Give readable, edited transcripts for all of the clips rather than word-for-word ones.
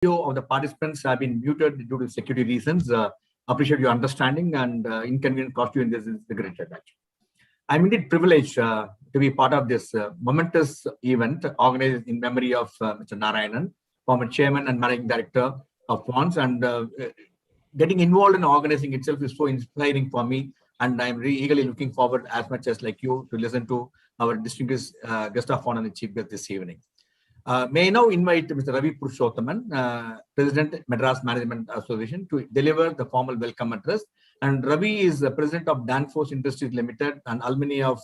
Few of the participants have been muted due to security reasons. Appreciate your understanding and inconvenient cost you in this integrated batch. I'm indeed privileged to be part of this momentous event organized in memory of Mr. Narayanan, former chairman and managing director of POND'S, and getting involved in organizing itself is so inspiring for me, and I'm really eagerly looking forward, as much as like you, to listen to our distinguished guest of honor and chief guest this evening. May I now invite Mr. Ravi Purushothaman, President, Madras Management Association, to deliver the formal welcome address. And Ravi is the President of Danfoss Industries Limited and alumni of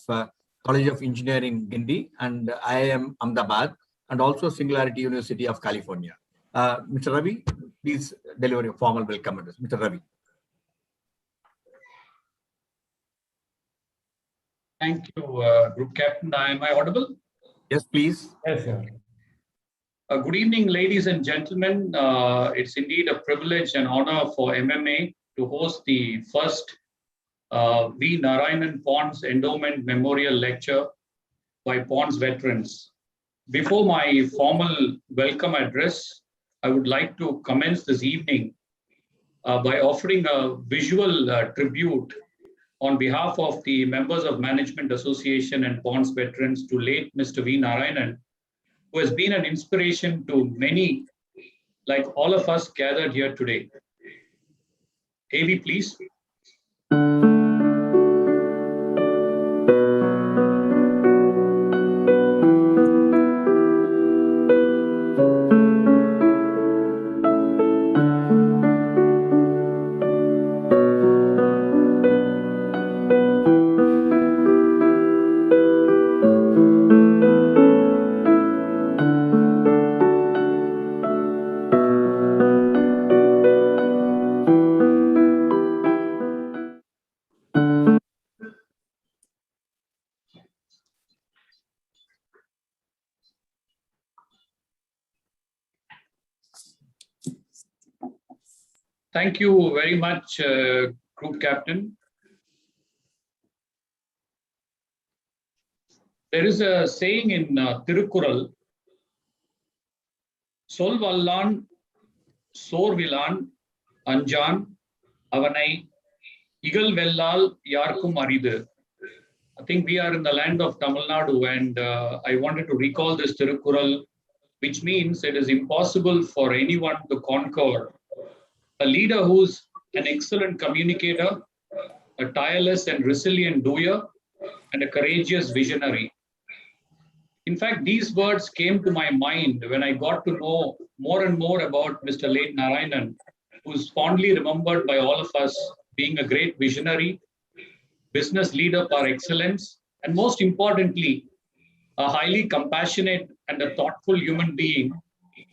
College of Engineering, Guindy, and IIM Ahmedabad, and also Singularity University of California. Mr. Ravi, please deliver your formal welcome address. Mr. Ravi. Thank you, Group Captain. Am I audible? Yes, please. Yes, sir. Good evening, ladies and gentlemen. It's indeed a privilege and honor for MMA to host the first V. Narayanan POND'S Endowment Memorial Lecture by POND'S Veterans. Before my formal welcome address, I would like to commence this evening by offering a visual tribute on behalf of the members of Management Association and POND'S Veterans to late Mr. V. Narayanan, who has been an inspiration to many, like all of us gathered here today. AV, please. Thank you very much, Group Captain. There is a saying in Tirukkural, Sol Vallan, Sor Vilan, Anjan, Avanai, Igal Vellal, Yarkum Aridu. I think we are in the land of Tamil Nadu, and I wanted to recall this Tirukkural, which means it is impossible for anyone to conquer a leader who's an excellent communicator, a tireless and resilient doer, and a courageous visionary. In fact, these words came to my mind when I got to know more and more about Mr. late Narayanan, who's fondly remembered by all of us being a great visionary, business leader par excellence, and most importantly, a highly compassionate and a thoughtful human being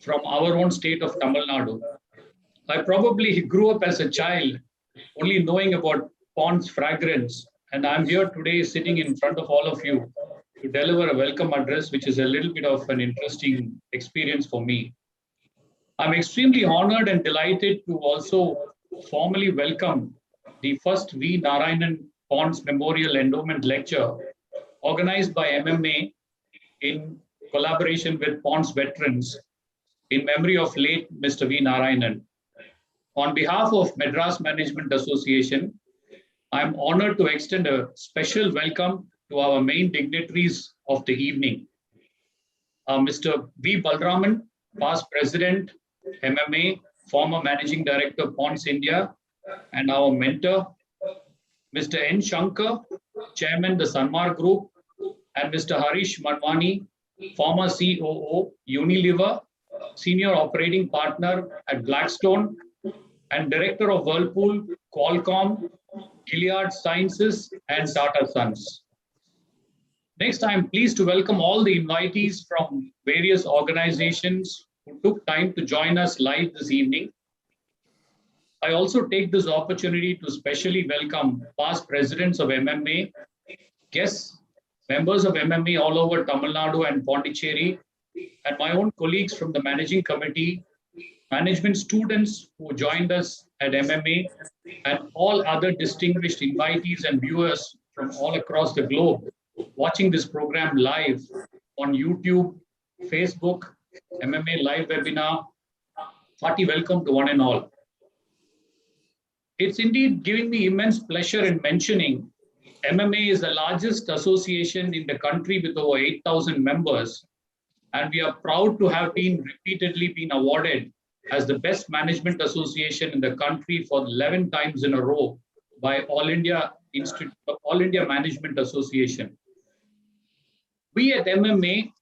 from our own state of Tamil Nadu. I probably grew up as a child only knowing about POND'S fragrance, and I'm here today sitting in front of all of you to deliver a welcome address, which is a little bit of an interesting experience for me. I'm extremely honored and delighted to also formally welcome the first V. Narayanan POND'S Memorial Endowment Lecture organized by MMA in collaboration with POND'S Veterans in memory of late Mr. V. Narayanan. On behalf of Madras Management Association, I am honored to extend a special welcome to our main dignitaries of the evening. Mr. V. Balraman, past President, MMA, former Managing Director, POND'S India, and our mentor, Mr. N. Sankar, Chairman, the Sanmar Group, and Mr. Harish Manwani, former COO, Unilever, Senior Operating Partner at Blackstone, and Director of Whirlpool, Qualcomm, Gilead Sciences, and Tata Sons. Next, I am pleased to welcome all the invitees from various organizations who took time to join us live this evening. I also take this opportunity to specially welcome past presidents of MMA, guests, members of MMA all over Tamil Nadu and Pondicherry, and my own colleagues from the managing committee, management students who joined us at MMA, and all other distinguished invitees and viewers from all across the globe watching this program live on YouTube, Facebook, MMA live webinar, Hearty welcome to one and all. It's indeed giving me immense pleasure in mentioning MMA is the largest association in the country with over 8,000 members, and we are proud to have repeatedly been awarded as the best management association in the country for 11 times in a row by All India Management Association. We at MMA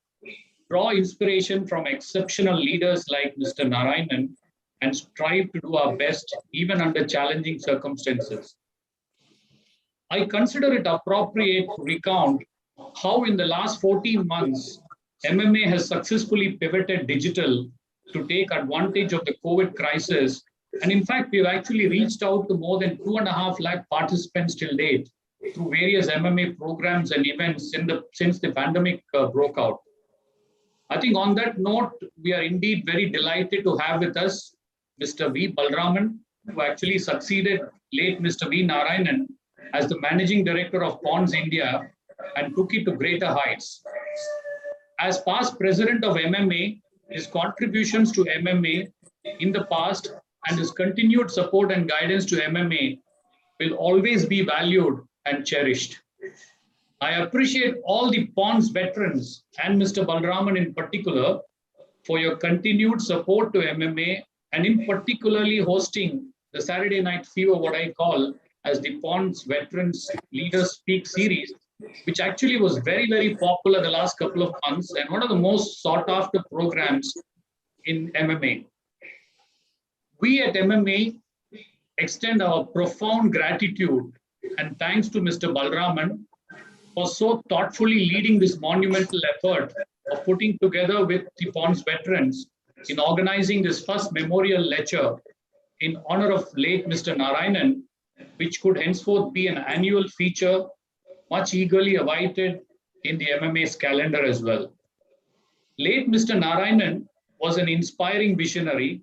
draw inspiration from exceptional leaders like Mr. Narayanan and strive to do our best even under challenging circumstances. I consider it appropriate to recount how in the last 14 months, MMA has successfully pivoted digital to take advantage of the COVID crisis. And in fact, we've actually reached out to more than 2.5 lakh participants till date through various MMA programs and events since the pandemic broke out. I think on that note, we are indeed very delighted to have with us Mr. V. Balraman, who actually succeeded late Mr. V. Narayanan as the Managing Director of POND'S India and took it to greater heights. As past president of MMA, his contributions to MMA in the past and his continued support and guidance to MMA will always be valued and cherished. I appreciate all the POND'S veterans and Mr. Balraman in particular for your continued support to MMA and in particularly hosting the Saturday Night Fever, what I call as the POND'S Veterans Leaders Speak series, which actually was very, very popular the last couple of months and one of the most sought after programs in MMA. We at MMA extend our profound gratitude and thanks to Mr. Balraman for so thoughtfully leading this monumental effort of putting together with the POND'S veterans in organizing this first memorial lecture in honor of late Mr. Narayanan, which could henceforth be an annual feature much eagerly awaited in the MMA's calendar as well. Late Mr. Narayanan was an inspiring visionary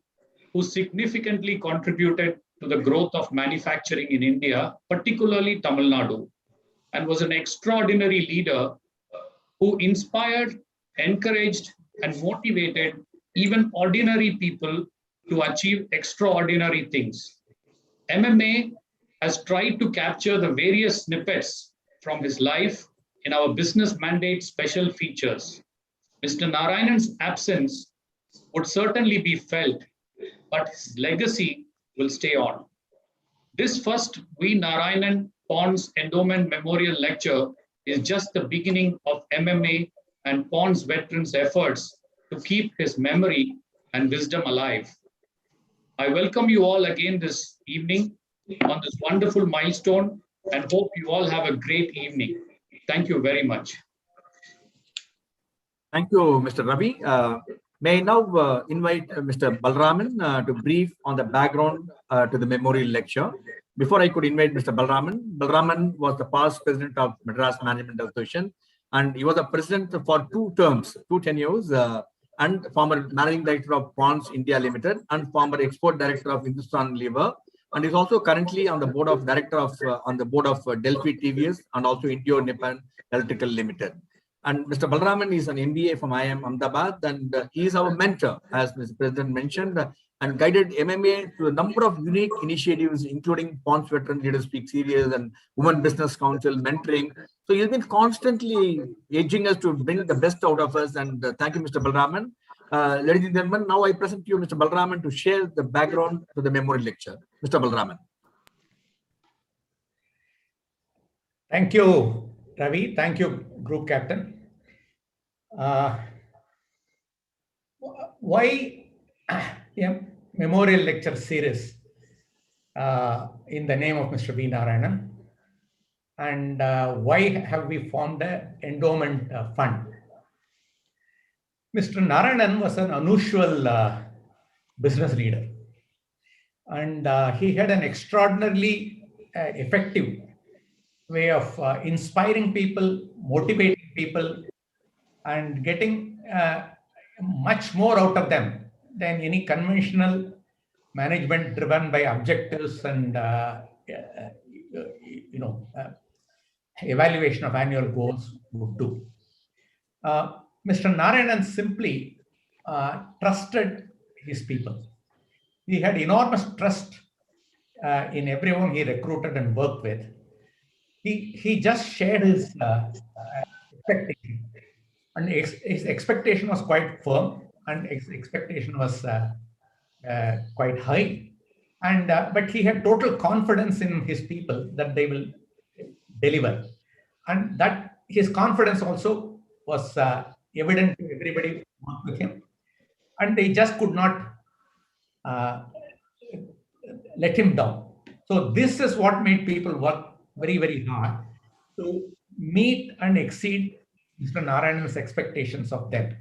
who significantly contributed to the growth of manufacturing in India, particularly Tamil Nadu, and was an extraordinary leader who inspired, encouraged, and motivated even ordinary people to achieve extraordinary things. MMA has tried to capture the various snippets from his life in our business mandate special features. Mr. Narayanan's absence would certainly be felt, but his legacy will stay on. This first V. Narayanan POND'S Endowment Memorial Lecture is just the beginning of MMA and POND'S veterans' efforts to keep his memory and wisdom alive. I welcome you all again this evening on this wonderful milestone and hope you all have a great evening. Thank you very much. Thank you, Mr. Ravi. May I now invite Mr. Balraman to brief on the background to the memorial lecture. Before I could invite Mr. Balraman was the past president of Madras Management Association, and he was a president for 2 terms, 2 tenures, and former managing director of POND'S India Limited and former export director of Hindustan Unilever, and is also currently on the board of Delphi TVS and also Indio Nippon Electrical Limited. And Mr. Balraman is an MBA from IIM Ahmedabad, and he is our mentor, as Mr. President mentioned, and guided MMA through a number of unique initiatives, including POND'S Veteran Leaders Speak Series and Women Business Council mentoring. So he's been constantly edging us to bring the best out of us. And thank you, Mr. Balraman. Ladies and gentlemen, now I present to you Mr. Balraman to share the background to the memorial lecture. Mr. Balraman. Thank you, Ravi. Thank you, Group Captain. Why a memorial lecture series in the name of Mr. V. Narayanan? And why have we formed an endowment fund? Mr. Narayanan was an unusual business leader. And he had an extraordinarily effective way of inspiring people, motivating people, and getting much more out of them than any conventional management driven by objectives and evaluation of annual goals would do. Mr. Narayanan simply trusted his people. He had enormous trust in everyone he recruited and worked with. He just shared his expectation, and his expectation was quite firm, and his expectation was quite high. And but he had total confidence in his people that they will deliver, and that his confidence also was evident to everybody who worked with him, and they just could not uh, let him down. So this is what made people work very, very hard to meet and exceed Mr. Narayanan's expectations of them.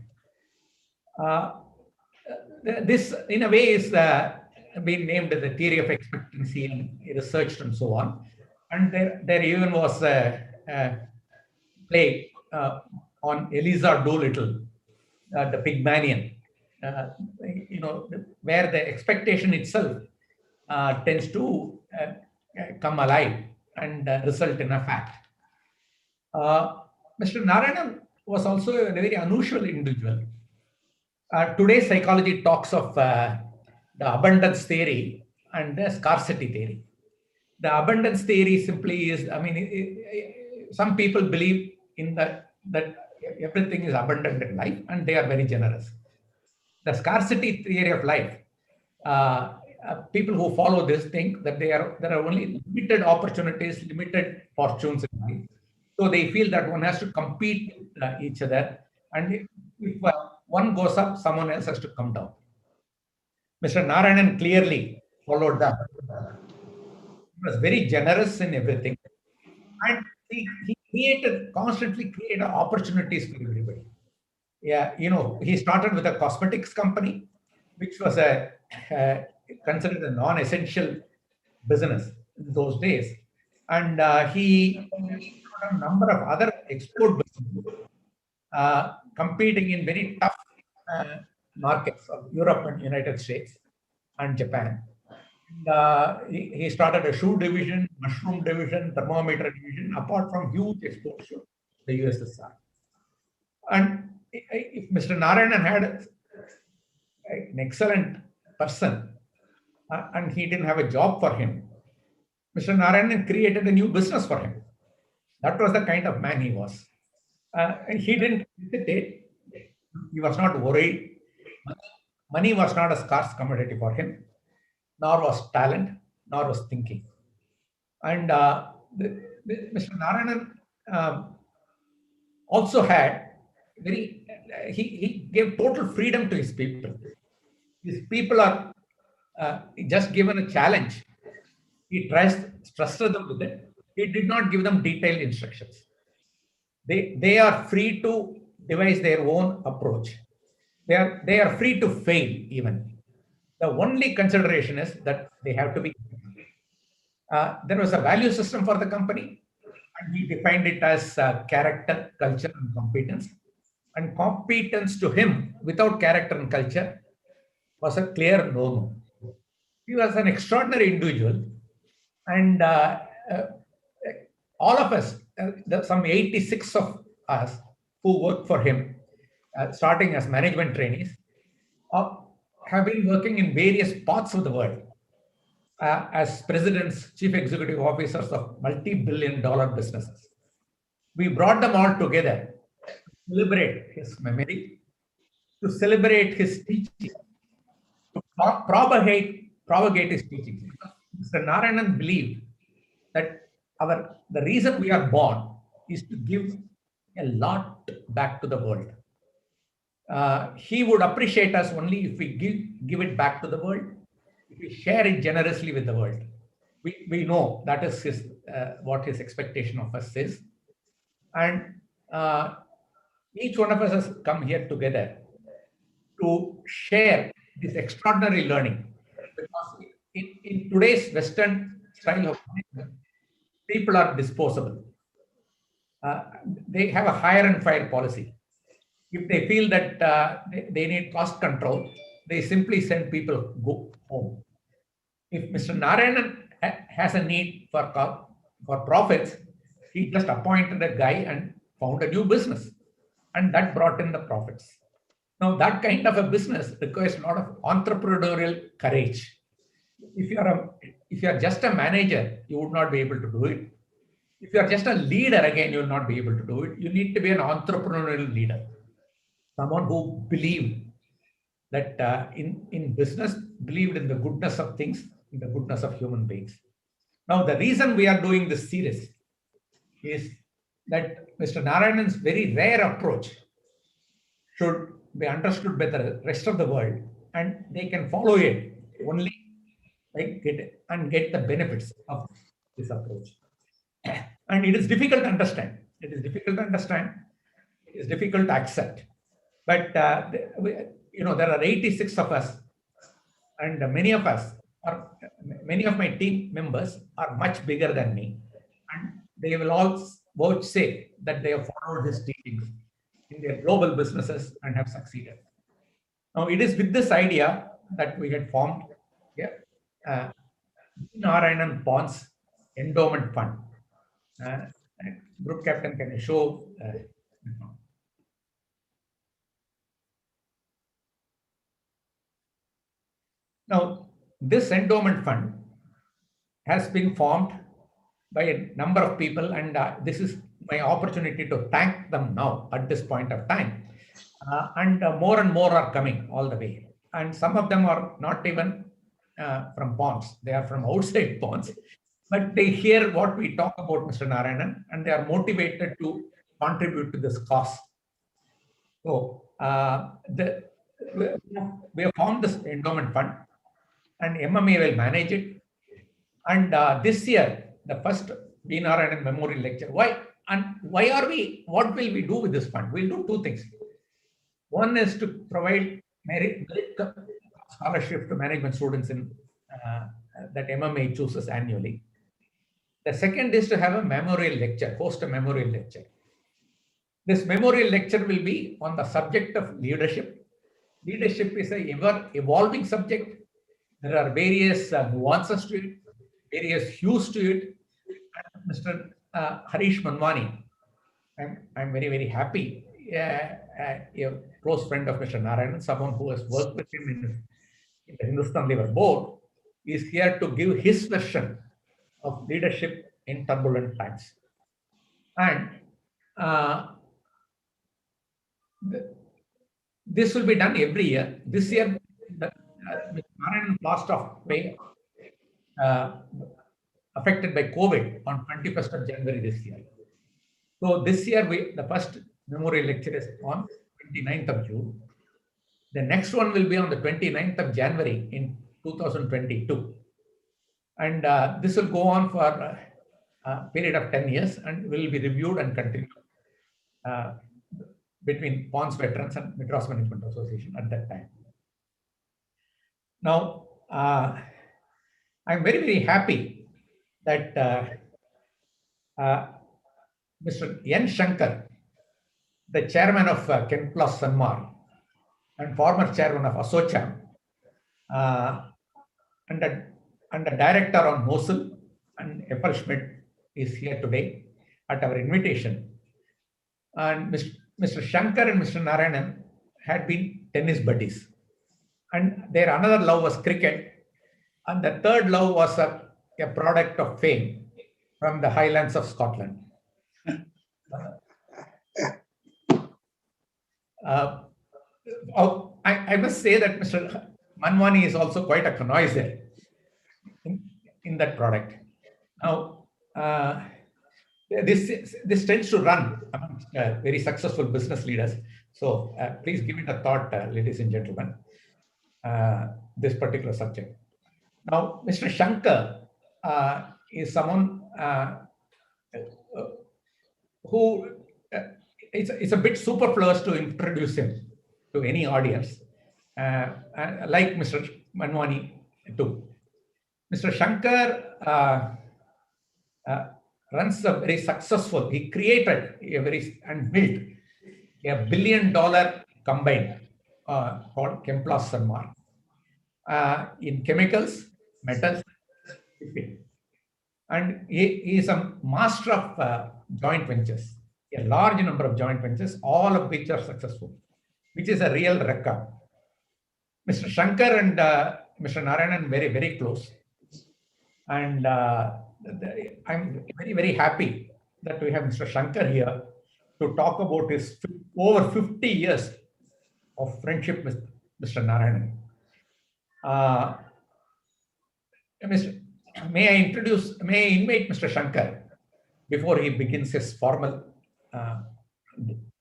This, in a way, is been named the theory of expectancy and researched and so on. And there even was a play on Eliza Doolittle, the Pygmalion, where the expectation itself tends to come alive and result in a fact. Mr. Narayanan was also a very unusual individual. Today's psychology talks of the abundance theory and the scarcity theory. The abundance theory simply is, some people believe in that everything is abundant in life and they are very generous. The scarcity theory of life, people who follow this think that there are only limited opportunities, limited fortunes in life. So they feel that one has to compete with each other, and if one goes up, someone else has to come down. Mr. Narayanan clearly followed that. He was very generous in everything, and he constantly created opportunities for everybody. Yeah, he started with a cosmetics company, which was considered a non-essential business in those days, and he had a number of other export businesses, competing in very tough markets of Europe and United States and Japan. And, he started a shoe division, mushroom division, thermometer division, apart from huge exports to the USSR. And if Mr. Narayanan had an excellent person and he didn't have a job for him, Mr. Narayanan created a new business for him. That was the kind of man he was. And he didn't hesitate. He was not worried. Money was not a scarce commodity for him, nor was talent, nor was thinking. And Mr. Narayanan also had he gave total freedom to his people. His people are just given a challenge. He trusted them with it. He did not give them detailed instructions. They are free to devise their own approach. They are free to fail even. The only consideration is that they have to be. There was a value system for the company, and he defined it as character, culture, and competence. And competence to him, without character and culture, was a clear no-no. He was an extraordinary individual, and all of us, some 86 of us who worked for him, starting as management trainees, have been working in various parts of the world as presidents, chief executive officers of multi-billion-dollar businesses. We brought them all together to celebrate his memory, to celebrate his teaching, to propagate his teachings. Mr. Narayanan believed that the reason we are born is to give a lot back to the world. He would appreciate us only if we give it back to the world, if we share it generously with the world. We know that is what his expectation of us is. And each one of us has come here together to share this extraordinary learning. Because in today's Western style of management, people are disposable. They have a hire and fire policy. If they feel that they need cost control, they simply send people go home. If Mr. Narayanan has a need for profits, he just appointed a guy and found a new business, and that brought in the profits. Now, that kind of a business requires a lot of entrepreneurial courage. if you are just a manager, you would not be able to do it. If you are just a leader, again, you will not be able to do it. You need to be an entrepreneurial leader, someone who believed that in business, believed in the goodness of things, in the goodness of human beings. Now, the reason we are doing this series is that Mr. Narayanan's very rare approach should be understood by the rest of the world, and they can follow it only get the benefits of this approach. And it is difficult to understand. It is difficult to understand. It is difficult to accept. But there are 86 of us, and many of my team members are much bigger than me, and they will all say that they have followed his teachings in their global businesses and have succeeded. Now, it is with this idea that we had formed Narayanan and POND'S Endowment Fund. Group captain, can you show? Now, this endowment fund has been formed by a number of people, and this is my opportunity to thank them now at this point of time. And more are coming all the way. And some of them are not even from POND'S, they are from outside POND'S. But they hear what we talk about, Mr. Narayanan, and they are motivated to contribute to this cause. So we have formed this endowment fund, and MMA will manage it. And this year, the first V. Narayanan Memorial Lecture. What will we do with this fund? We'll do two things. One is to provide merit scholarship to management students in that MMA chooses annually. The second is to have a memorial lecture, host a memorial lecture. This memorial lecture will be on the subject of leadership. Leadership is an ever-evolving subject. There are various nuances to it, various hues to it. And Mr. Harish Manwani, I'm very, very happy, a close friend of Mr. Narayanan, someone who has worked with him in the Hindustan Liver Board, is here to give his version of leadership in turbulent times. And this will be done every year. This year, Narayanan passed away, affected by COVID on 21st of January this year. So this year, the first memorial lecture is on 29th of June. The next one will be on the 29th of January in 2022. And this will go on for a period of 10 years and will be reviewed and continued between POND'S Veterans and Madras Management Association at that time. Now, I'm very, very happy that Mr. N. Sankar, the chairman of Kenplus Sanmar and former chairman of Asocham, and the director on NOSL and Apple Schmidt is here today at our invitation. And Mr. Shankar and Mr. Narayanan had been tennis buddies. And their another love was cricket. And the third love was a product of fame from the Highlands of Scotland. I must say that Mr. Manwani is also quite a connoisseur in that product. Now, this tends to run among very successful business leaders. So please give it a thought, ladies and gentlemen, this particular subject. Now, Mr. Shankar is someone who it's a bit superfluous to introduce him to any audience, like Mr. Manwani too. Mr. Shankar runs a very successful, he created and built $1 billion combined called Kenplus Sanmar in chemicals, metals, shipping. And he is a master of joint ventures, a large number of joint ventures, all of which are successful, which is a real record. Mr. Shankar and Mr. Narayanan very, very close. And I'm very, very happy that we have Mr. Sankar here to talk about his over 50 years of friendship with Mr. Narayanan. May I invite Mr. Sankar before he begins his formal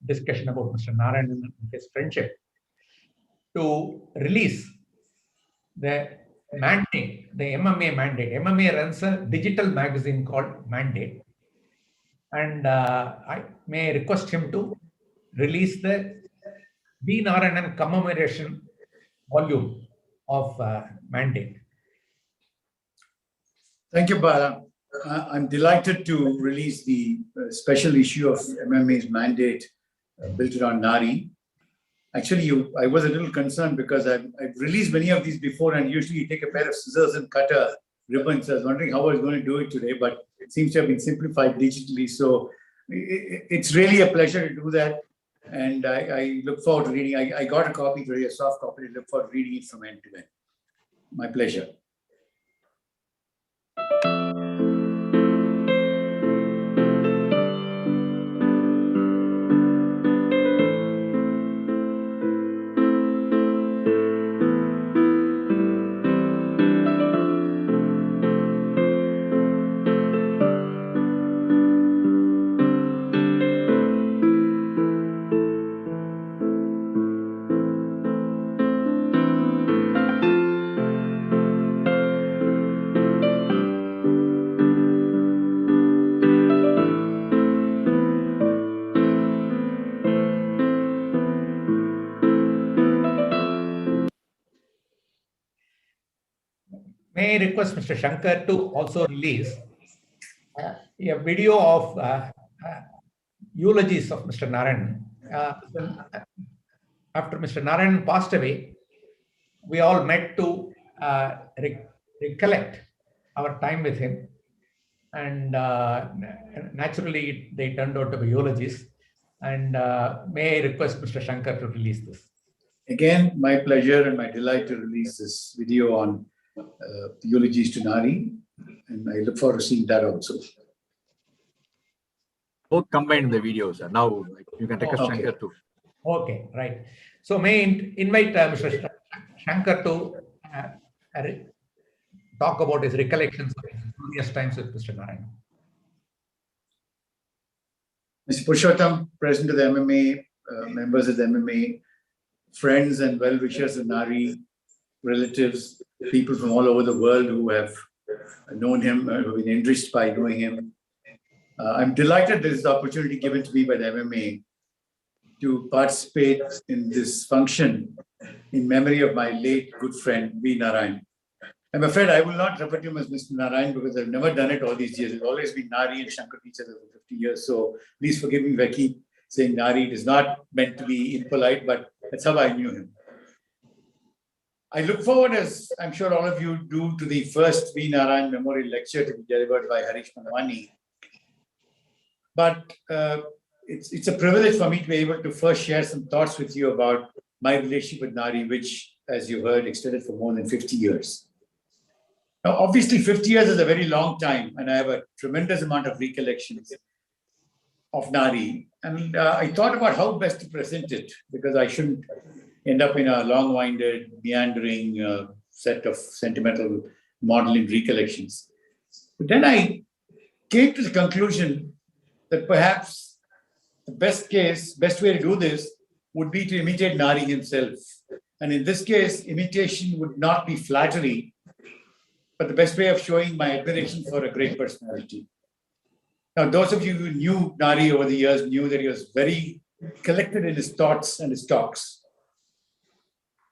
discussion about Mr. Narayanan and his friendship to release the mandate, the MMA mandate. MMA runs a digital magazine called Mandate. And I may request him to release the V. Narayanan commemoration volume of Mandate. Thank you, Bala. I'm delighted to release the special issue of MMA's mandate built around Nari. Actually, I was a little concerned because I've released many of these before, and usually you take a pair of scissors and cut a ribbon. So I was wondering how I was going to do it today, but it seems to have been simplified digitally. So it's really a pleasure to do that. And I look forward to reading. I got a copy today, a soft copy. I look forward to reading it from end to end. My pleasure. May I request Mr. Sankar to also release a video of eulogies of Mr. Narayanan. After Mr. Narayanan passed away, we all met to recollect our time with him. And naturally, they turned out to be eulogies. And may I request Mr. Sankar to release this? Again, my pleasure and my delight to release this video on eulogies to Nari, and I look forward to seeing that also. Both combined in the videos. Now you can request Shankar too. Okay, right. So may I invite Mr. Shankar to talk about his recollections of his glorious times with Mr. Narayanan. Mr. Purushottam, President of the MMA, members of the MMA, friends and well-wishers of Nari, relatives, people from all over the world who have known him, who have been enriched by knowing him. I'm delighted there's the opportunity given to me by the MMA to participate in this function in memory of my late good friend, V. Narayan. I'm afraid I will not refer to him as Mr. Narayan because I've never done it all these years. It's always been Nari and Shankar each other for 50 years. So please forgive me if I keep saying Nari. It is not meant to be impolite, but that's how I knew him. I look forward, as I'm sure all of you do, to the first V. Narayan Memorial Lecture to be delivered by Harish Manwani. But it's a privilege for me to be able to first share some thoughts with you about my relationship with Nari, which, as you heard, extended for more than 50 years. Now, obviously, 50 years is a very long time, and I have a tremendous amount of recollections of Nari. And I thought about how best to present it, because I shouldn't end up in a long-winded, meandering set of sentimental maudlin recollections. But then I came to the conclusion that perhaps the best way to do this would be to imitate Nari himself. And in this case, imitation would not be flattery, but the best way of showing my admiration for a great personality. Now, those of you who knew Nari over the years knew that he was very collected in his thoughts and his talks.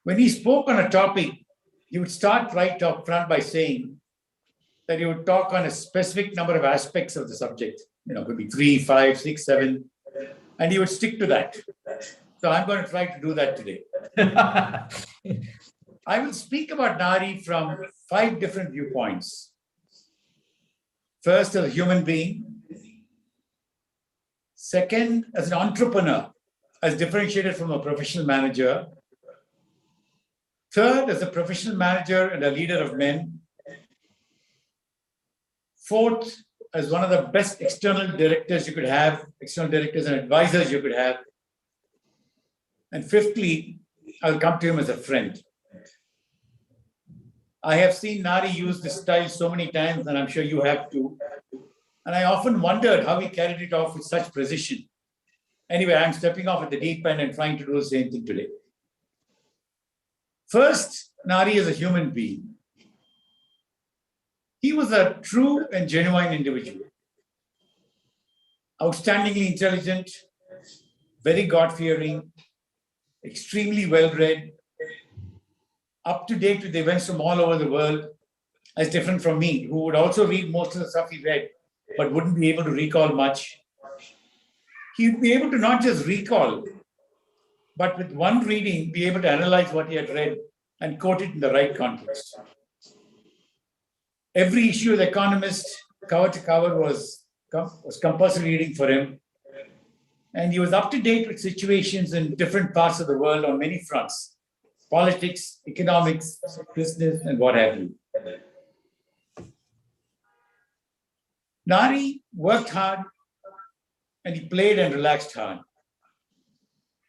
When he spoke on a topic, he would start right up front by saying that he would talk on a specific number of aspects of the subject. It could be 3, 5, 6, 7, and he would stick to that. So I'm going to try to do that today. I will speak about Nari from 5 different viewpoints. First, as a human being. Second, as an entrepreneur, as differentiated from a professional manager. Third, as a professional manager and a leader of men. Fourth, as one of the best external directors you could have, external directors and advisors you could have. And fifthly, I'll come to him as a friend. I have seen Nari use this style so many times, and I'm sure you have too. And I often wondered how he carried it off with such precision. Anyway, I'm stepping off at the deep end and trying to do the same thing today. First, Nari is a human being. He was a true and genuine individual. Outstandingly intelligent, very God-fearing, extremely well-read, up to date with events from all over the world, as different from me, who would also read most of the stuff he read, but wouldn't be able to recall much. He'd be able to not just recall, but with one reading, be able to analyze what he had read and quote it in the right context. Every issue of The Economist, cover to cover, was compulsory reading for him. And he was up to date with situations in different parts of the world on many fronts: politics, economics, business, and what have you. Nari worked hard and he played and relaxed hard.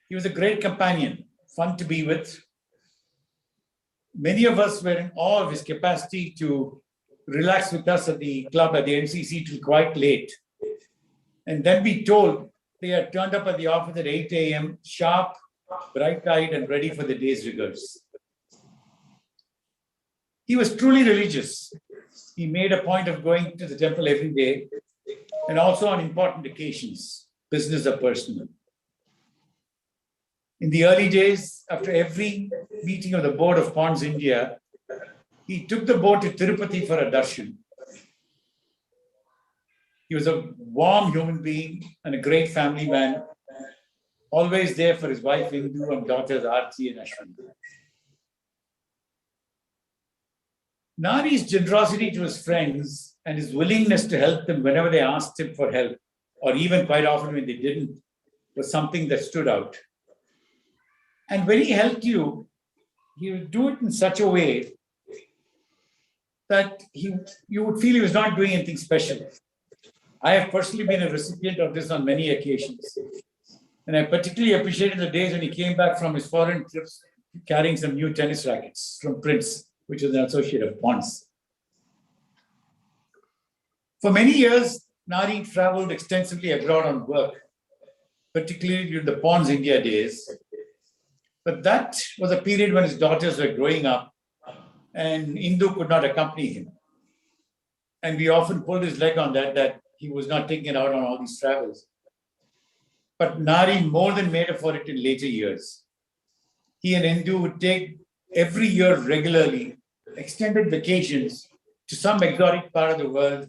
He was a great companion, fun to be with. Many of us were in awe of his capacity to relax with us at the club, at the NCC, till quite late. And then be told they had turned up at the office at 8 a.m., sharp, bright-eyed, and ready for the day's rigors. He was truly religious. He made a point of going to the temple every day, and also on important occasions, business or personal. In the early days, after every meeting of the board of Ponds India, he took the boat to Tirupati for a darshan. He was a warm human being and a great family man, always there for his wife Indu and daughters Arti and Ashwin. Nari's generosity to his friends and his willingness to help them whenever they asked him for help, or even quite often when they didn't, was something that stood out. And when he helped you, he would do it in such a way that you would feel he was not doing anything special. I have personally been a recipient of this on many occasions. And I particularly appreciated the days when he came back from his foreign trips carrying some new tennis rackets from Prince, which was an associate of Ponds. For many years, Nari traveled extensively abroad on work, particularly during the Ponds India days. But that was a period when his daughters were growing up and Indu could not accompany him. And we often pulled his leg on that he was not taking it out on all these travels. But Nari more than made up for it in later years. He and Indu would take every year regularly extended vacations to some exotic part of the world,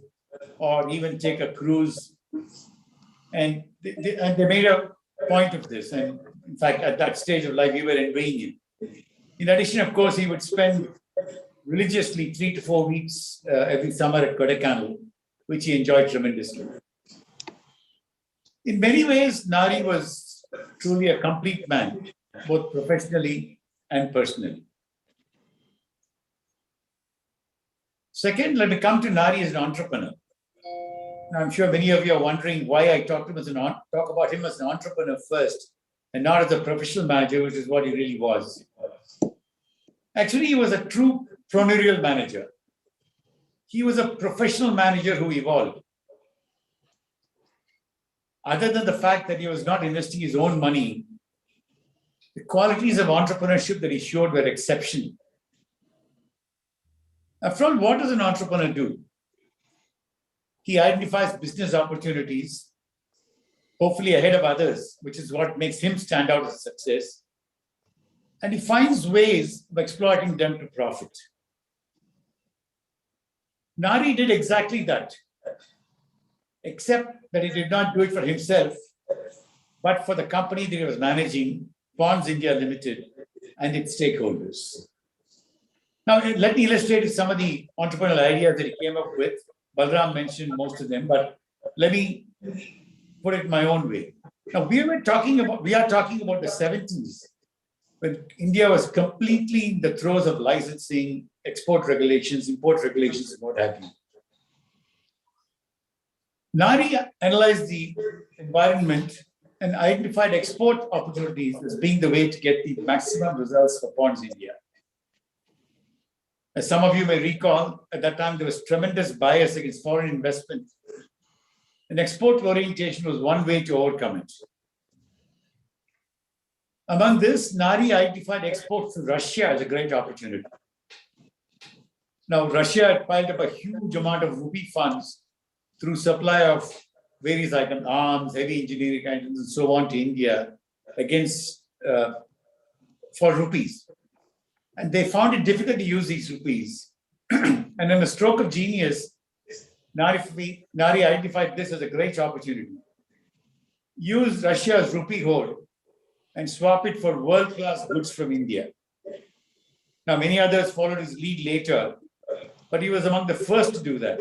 or even take a cruise. And they made a point of this. And in fact, at that stage of life, we were envying him. In addition, of course, he would spend religiously 3 to 4 weeks every summer at Kodaikanal, which he enjoyed tremendously. In many ways, Nari was truly a complete man, both professionally and personally. Second, let me come to Nari as an entrepreneur. Now, I'm sure many of you are wondering why I talk about him as an entrepreneur first, and not as a professional manager, which is what he really was. Actually, he was a true preneurial manager. He was a professional manager who evolved. Other than the fact that he was not investing his own money, the qualities of entrepreneurship that he showed were exceptional. After all, what does an entrepreneur do? He identifies business opportunities, hopefully ahead of others, which is what makes him stand out as a success. And he finds ways of exploiting them to profit. Nari did exactly that, except that he did not do it for himself, but for the company that he was managing, Ponds India Limited, and its stakeholders. Now, let me illustrate some of the entrepreneurial ideas that he came up with. Balram mentioned most of them, but let me put it my own way. Now, we are talking about the 70s, when India was completely in the throes of licensing, export regulations, import regulations, and what have you. Nari analyzed the environment and identified export opportunities as being the way to get the maximum results for Ponds India. As some of you may recall, at that time there was tremendous bias against foreign investment. And export orientation was one way to overcome it. Among this, Nari identified exports to Russia as a great opportunity. Now, Russia had piled up a huge amount of rupee funds through supply of various items, arms, heavy engineering items, and so on to India against for rupees. And they found it difficult to use these rupees. And in a stroke of genius, Nari identified this as a great opportunity. Use Russia's rupee hoard and swap it for world-class goods from India. Now, many others followed his lead later, but he was among the first to do that.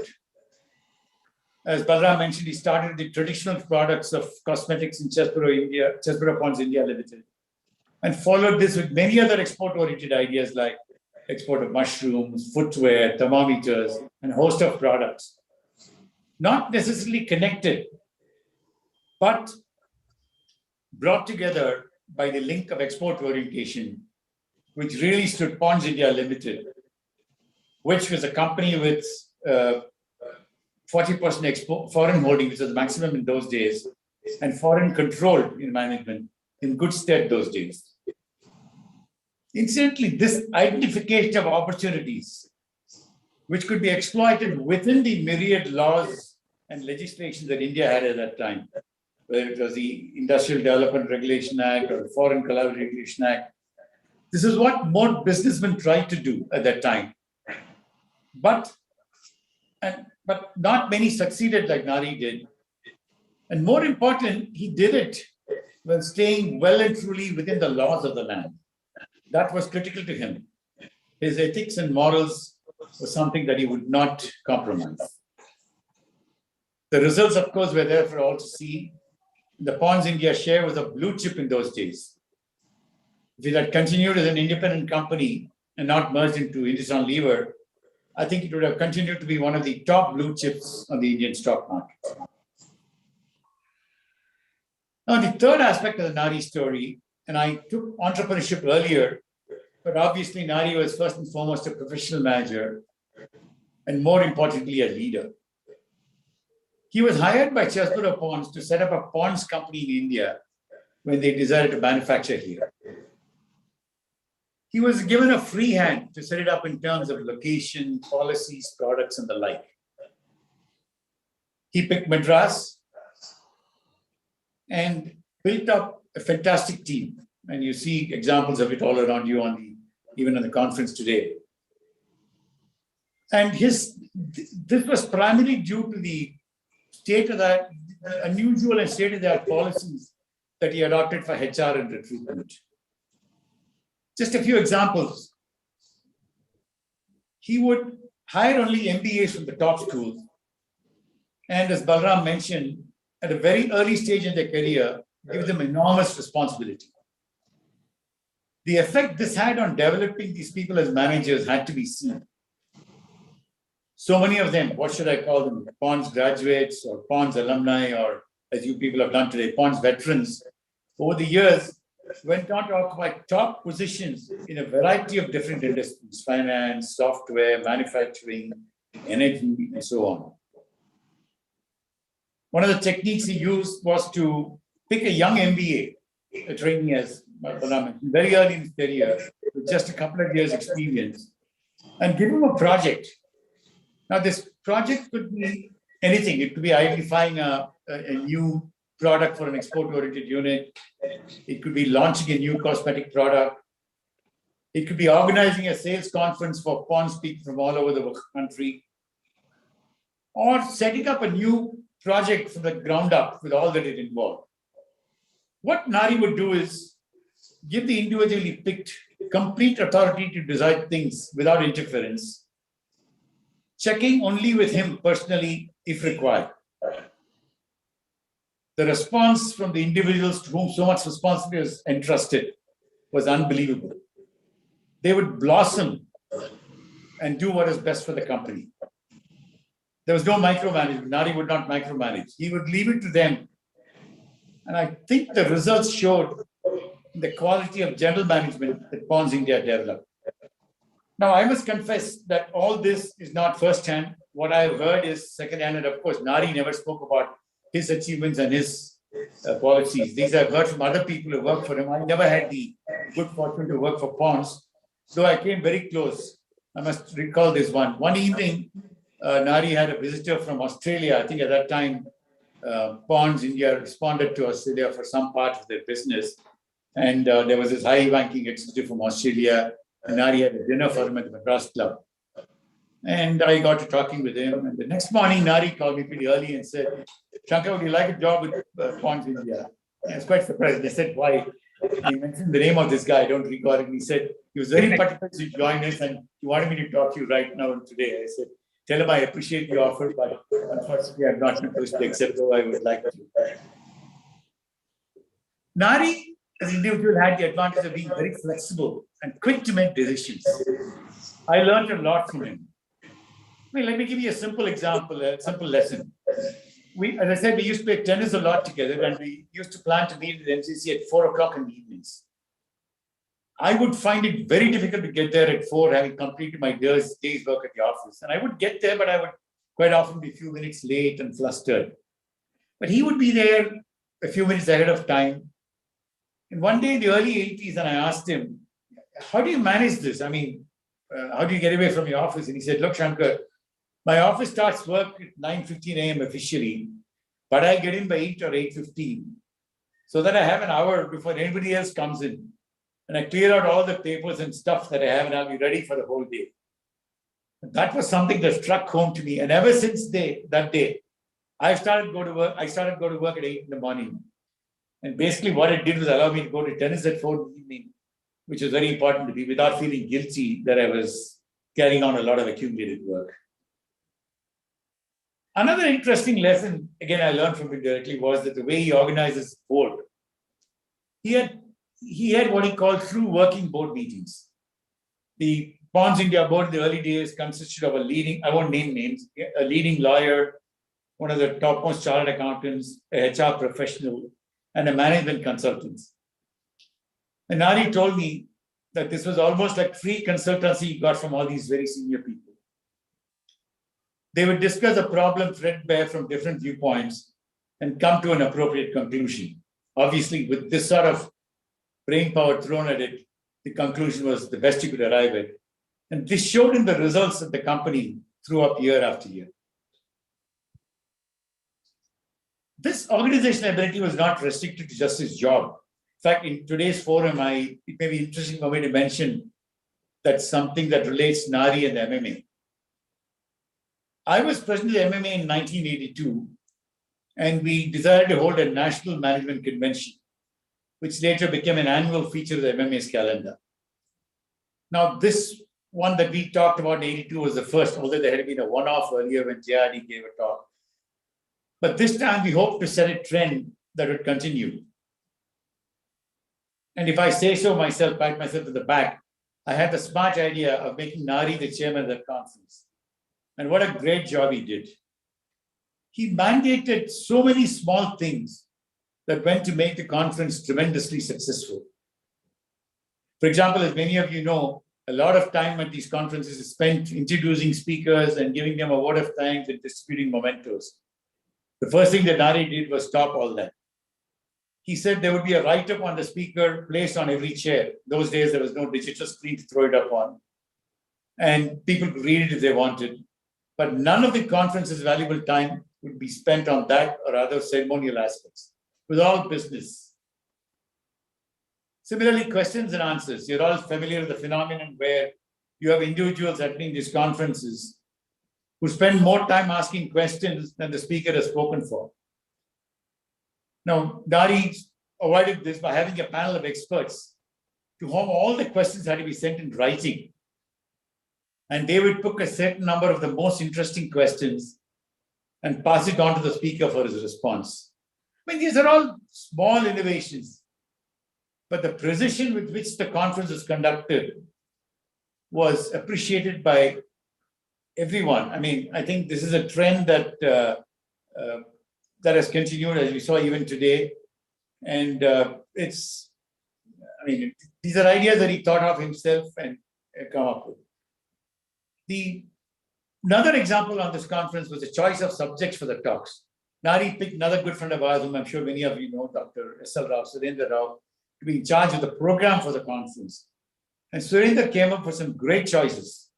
As Balram mentioned, he started the traditional products of cosmetics in Chesborough Ponds India Limited, and followed this with many other export-oriented ideas like export of mushrooms, footwear, thermometers, and a host of products. Not necessarily connected, but brought together by the link of export orientation, which really stood Ponds India Limited, which was a company with 40% foreign holding, which was the maximum in those days, and foreign control in management, in good stead those days. Incidentally, this identification of opportunities, which could be exploited within the myriad laws and legislation that India had at that time, whether it was the Industrial Development Regulation Act or the Foreign Collaboration Regulation Act. This is what more businessmen tried to do at that time. But not many succeeded like Nari did. And more important, he did it while staying well and truly within the laws of the land. That was critical to him. His ethics and morals was something that he would not compromise. The results, of course, were there for all to see. The Ponds India share was a blue chip in those days. If it had continued as an independent company and not merged into Unilever, I think it would have continued to be one of the top blue chips on the Indian stock market. Now, the third aspect of the Nari story, and I took entrepreneurship earlier, but obviously Nari was first and foremost a professional manager, and more importantly, a leader. He was hired by Chesborough Ponds to set up a ponds company in India when they decided to manufacture here. He was given a free hand to set it up in terms of location, policies, products, and the like. He picked Madras and built up a fantastic team. And you see examples of it all around you even on the conference today. And this was primarily due to the state-of-the-art, unusual and state-of-the-art policies that he adopted for HR and recruitment. Just a few examples. He would hire only MBAs from the top schools. And as Balram mentioned, at a very early stage in their career, give them enormous responsibility. The effect this had on developing these people as managers had to be seen. So many of them, what should I call them? Ponds graduates or Ponds alumni, or as you people have done today, Ponds veterans, over the years went on to occupy top positions in a variety of different industries: finance, software, manufacturing, energy, and so on. One of the techniques he used was to pick a young MBA, a trainee as very early in his career, with just a couple of years experience, and give him a project. Now, this project could be anything. It could be identifying a new product for an export-oriented unit. It could be launching a new cosmetic product. It could be organizing a sales conference for Ponds people from all over the country, or setting up a new project from the ground up with all that it involved. What Nari would do is give the individually picked complete authority to decide things without interference, checking only with him personally if required. The response from the individuals to whom so much responsibility is entrusted was unbelievable. They would blossom and do what is best for the company. There was no micromanagement. Nari would not micromanage. He would leave it to them. And I think the results showed the quality of general management that POND'S India developed. Now, I must confess that all this is not first-hand. What I've heard is second-hand. And of course, Nari never spoke about his achievements and his policies. These I've heard from other people who work for him. I never had the good fortune to work for POND'S, so I came very close. I must recall this one. One evening, Nari had a visitor from Australia. I think at that time, POND'S India responded to Australia for some part of their business. And there was this high-ranking executive from Australia, and Nari had a dinner for him at the Madras Club. And I got to talking with him. And the next morning, Nari called me pretty early and said, Sankar, would you like a job with POND'S India? I was quite surprised. I said, why? He mentioned the name of this guy. I don't recall it. He said, he was very particular to join us and he wanted me to talk to you right now and today. I said, tell him I appreciate the offer, but unfortunately, I'm not in a position to accept, though I would like to. Nari, as an individual, had the advantage of being very flexible and quick to make decisions. I learned a lot from him. Let me give you a simple example, a simple lesson. As I said, we used to play tennis a lot together, and we used to plan to meet at NCC at 4 o'clock in the evenings. I would find it very difficult to get there at 4, having completed my day's work at the office. And I would get there, but I would quite often be a few minutes late and flustered. But he would be there a few minutes ahead of time. And one day in the early 80s, and I asked him, how do you manage this? I mean, how do you get away from your office? And he said, look, Shankar, my office starts work at 9:15 a.m. officially, but I get in by 8 or 8:15. So that I have an hour before anybody else comes in. And I clear out all the papers and stuff that I have, and I'll be ready for the whole day. And that was something that struck home to me. And ever since that day, I started go to work at 8 in the morning. And basically what it did was allow me to go to tennis at 4 in the evening, which is very important to me, without feeling guilty that I was carrying on a lot of accumulated work. Another interesting lesson, again, I learned from him directly, was that the way he organizes the board. He had what he called true working board meetings. The POND'S India board in the early days consisted of I won't name names, a leading lawyer, one of the topmost chartered accountants, a HR professional, and a management consultant. And Nari told me that this was almost like free consultancy he got from all these very senior people. They would discuss a problem threadbare from different viewpoints and come to an appropriate conclusion. Obviously, with this sort of brain power thrown at it, the conclusion was the best you could arrive at. And this showed in the results that the company threw up year after year. This organizational ability was not restricted to just his job. In fact, in today's forum, it may be interesting for me to mention that something that relates Nari and MMA. I was president of MMA in 1982, and we decided to hold a national management convention, which later became an annual feature of the MMA's calendar. Now, this one that we talked about in 82 was the first, although there had been a one-off earlier when JRD gave a talk. But this time we hope to set a trend that would continue. And if I say so myself, pat myself in the back, I had the smart idea of making Nari the chairman of the conference. And what a great job he did. He mandated so many small things that went to make the conference tremendously successful. For example, as many of you know, a lot of time at these conferences is spent introducing speakers and giving them a word of thanks and distributing mementos. The first thing that Nari did was stop all that. He said there would be a write-up on the speaker placed on every chair. Those days, there was no digital screen to throw it up on. And people could read it if they wanted. But none of the conference's valuable time would be spent on that or other ceremonial aspects. It was all business. Similarly, questions and answers. You're all familiar with the phenomenon where you have individuals attending these conferences who spend more time asking questions than the speaker has spoken for. Now, Nari avoided this by having a panel of experts to whom all the questions had to be sent in writing. And they would pick a certain number of the most interesting questions and pass it on to the speaker for his response. I mean, these are all small innovations. but the precision with which the conference was conducted was appreciated by everyone. I mean, I think this is a trend that that has continued, as we saw even today. And it's, I mean, these are ideas that he thought of himself and come up with. Another example on this conference was the choice of subjects for the talks. Nari picked another good friend of ours, whom I'm sure many of you know, Dr. S.L. Rao, Surendra Rao, to be in charge of the program for the conference. And Surendra came up with some great choices.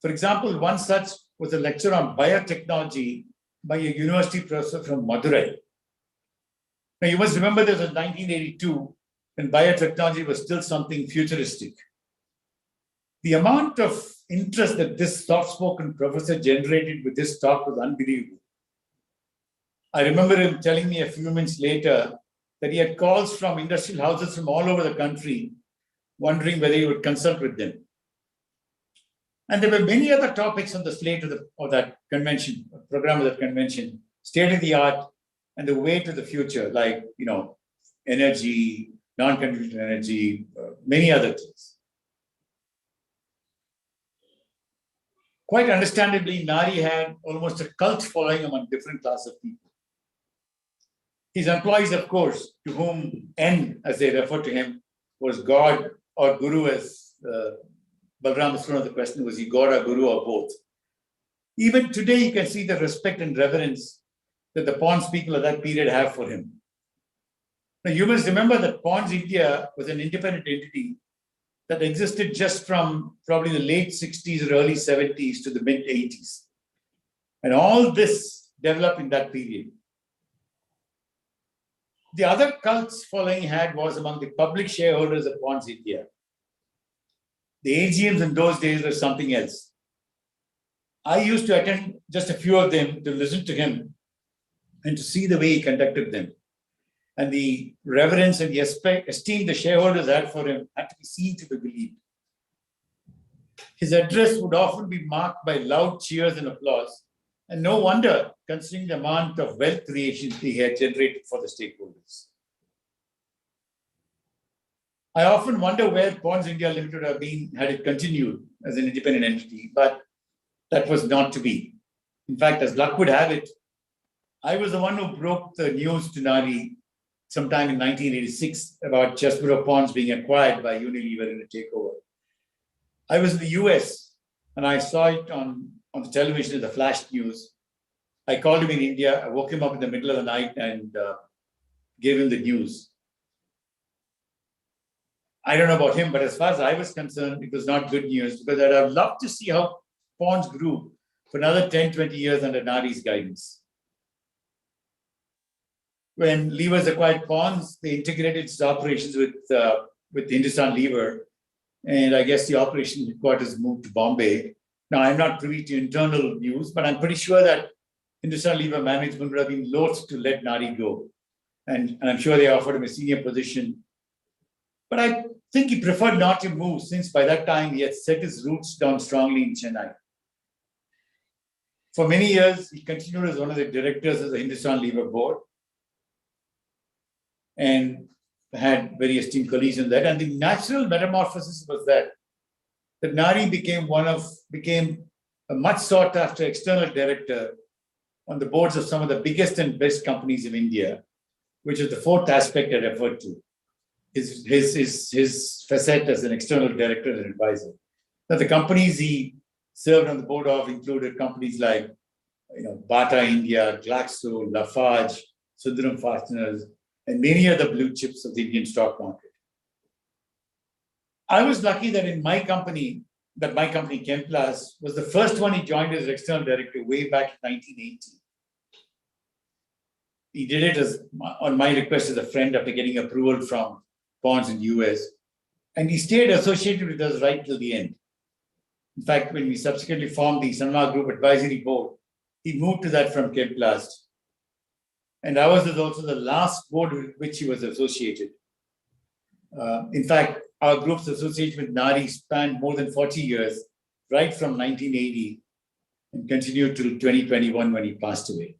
For example, one such was a lecture on biotechnology by a university professor from Madurai. Now, you must remember this was 1982, when biotechnology was still something futuristic. The amount of interest that this soft-spoken professor generated with this talk was unbelievable. I remember him telling me a few minutes later that he had calls from industrial houses from all over the country, wondering whether he would consult with them. And there were many other topics on the slate of that convention, program of that convention, state of the art and the way to the future, like, you know, energy, non-conventional energy, many other things. Quite understandably, Nari had almost a cult following among different classes of people. His employees, of course, to whom N, as they refer to him, was God or Guru, as Balram was thrown the question, was he God or Guru or both? Even today, you can see the respect and reverence that the POND'S people of that period have for him. Now, you must remember that POND'S India was an independent entity that existed just from probably the late 60s or early 70s to the mid 80s. And all this developed in that period. The other cults following he had was among the public shareholders of POND'S India. The AGMs in those days were something else. I used to attend just a few of them to listen to him and to see the way he conducted them. And the reverence and the esteem the shareholders had for him had to be seen to be believed. His address would often be marked by loud cheers and applause, and no wonder, considering the amount of wealth creation he had generated for the stakeholders. I often wonder where POND'S India Limited would have been had it continued as an independent entity, but that was not to be. In fact, as luck would have it, I was the one who broke the news to Nari sometime in 1986 about Chesborough Ponds being acquired by Unilever in a takeover. I was in the US and I saw it on the television in the flash news. I called him in India. I woke him up in the middle of the night and gave him the news. I don't know about him, but as far as I was concerned, it was not good news because I'd have loved to see how Ponds grew for another 10, 20 years under Nari's guidance. When Levers acquired Ponds, they integrated its operations with Hindustan Lever. And I guess the operation headquarters moved to Bombay. Now, I'm not privy to internal news, but I'm pretty sure that Hindustan Lever management would have been loath to let Nari go. And I'm sure they offered him a senior position. But I think he preferred not to move since by that time he had set his roots down strongly in Chennai. For many years, he continued as one of the directors of the Hindustan Lever board and had very esteemed colleagues in that. And the natural metamorphosis was that Nari became a much sought after external director on the boards of some of the biggest and best companies of India, which is the fourth aspect I referred to. His facet as an external director and advisor. Now, the companies he served on the board of included companies like, Bata India, Glaxo, Lafarge, Sundaram Fasteners, and many other blue chips of the Indian stock market. I was lucky that my company, Chemplas, was the first one he joined as external director way back in 1980. He did it on my request as a friend after getting approval from Ponds in the US. And he stayed associated with us right till the end. In fact, when we subsequently formed the Sanmar Group Advisory Board, he moved to that from Chemplast. And ours was also the last board with which he was associated. In fact, our group's association with Nari spanned more than 40 years, right from 1980, and continued till 2021 when he passed away.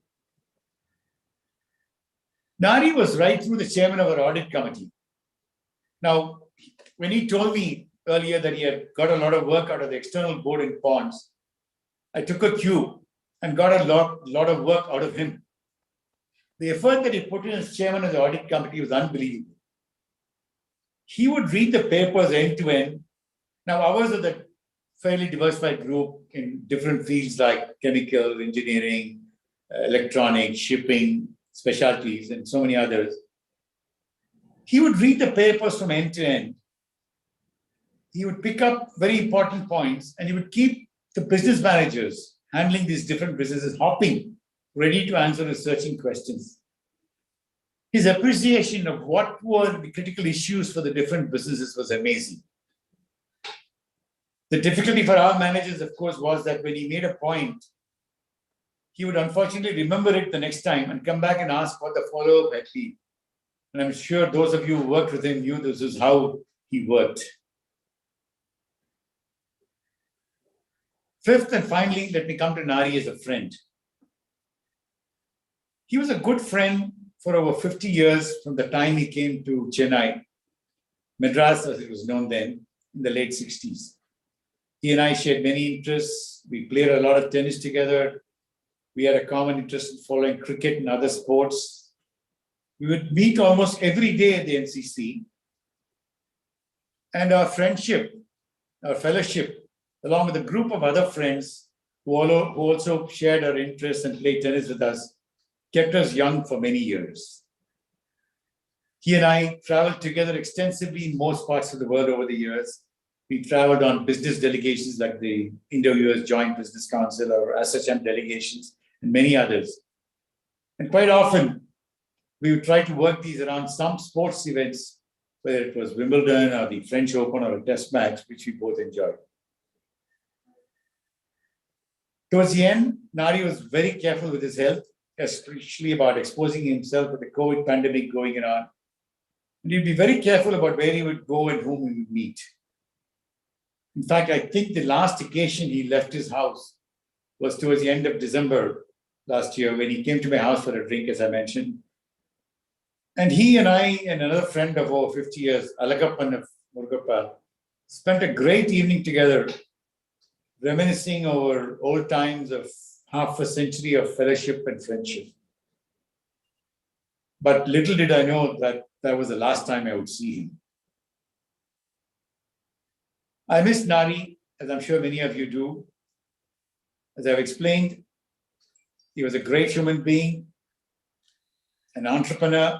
Nari was right through the chairman of our audit committee. Now, when he told me earlier that he had got a lot of work out of the external board in Ponds, I took a cue and got a lot of work out of him. The effort that he put in as chairman of the audit committee was unbelievable. He would read the papers end to end. Now, ours is a fairly diversified group in different fields like chemical, engineering, electronics, shipping, specialties, and so many others. He would read the papers from end to end. He would pick up very important points, and he would keep the business managers handling these different businesses hopping, ready to answer the searching questions. His appreciation of what were the critical issues for the different businesses was amazing. The difficulty for our managers, of course, was that when he made a point, he would unfortunately remember it the next time and come back and ask what the follow-up had been. And I'm sure those of you who worked with him knew this is how he worked. Fifth and finally, let me come to Nari as a friend. He was a good friend for over 50 years from the time he came to Chennai, Madras as it was known then, in the late 60s. He and I shared many interests. We played a lot of tennis together. We had a common interest in following cricket and other sports. We would meet almost every day at the NCC. And our friendship, our fellowship, along with a group of other friends who also shared our interests and played tennis with us, kept us young for many years. He and I traveled together extensively in most parts of the world over the years. We traveled on business delegations like the Indo-US Joint Business Council or ASSOCHAM delegations and many others. And quite often, we would try to work these around some sports events, whether it was Wimbledon or the French Open or a test match, which we both enjoyed. Towards the end, Nari was very careful with his health, especially about exposing himself to the COVID pandemic going on. And he'd be very careful about where he would go and whom he would meet. In fact, I think the last occasion he left his house was towards the end of December last year when he came to my house for a drink, as I mentioned. And he and I and another friend of over 50 years, Alagappan of Murugappa, spent a great evening together, reminiscing over old times of half a century of fellowship and friendship. But little did I know that that was the last time I would see him. I miss Nari, as I'm sure many of you do. As I've explained, he was a great human being, an entrepreneur,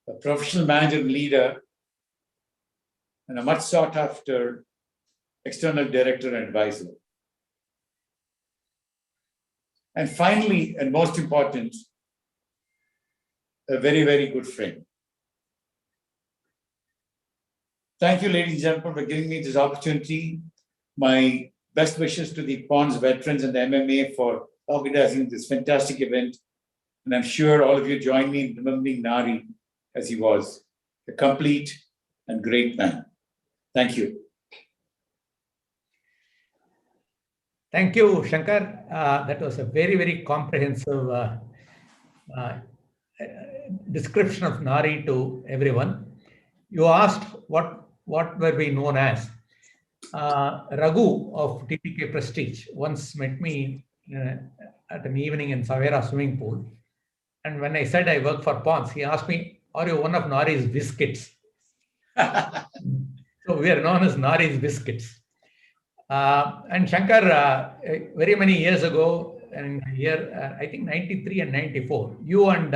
a professional manager and leader, and a much sought after external director and advisor. And finally, and most important, a very, very good friend. Thank you, ladies and gentlemen, for giving me this opportunity. My best wishes to the POND'S Veterans and the MMA for organizing this fantastic event. And I'm sure all of you join me in remembering Nari as he was, a complete and great man. Thank you. Thank you, Sankar. That was a very, very comprehensive description of Nari to everyone. You asked what were we known as. Raghu of TTK Prestige once met me at an evening in Savera swimming pool. And when I said I work for Ponds, he asked me, "Are you one of Nari's biscuits?" So we are known as Nari's biscuits. And Shankar, very many years ago, in the year, I think 93 and 94, you and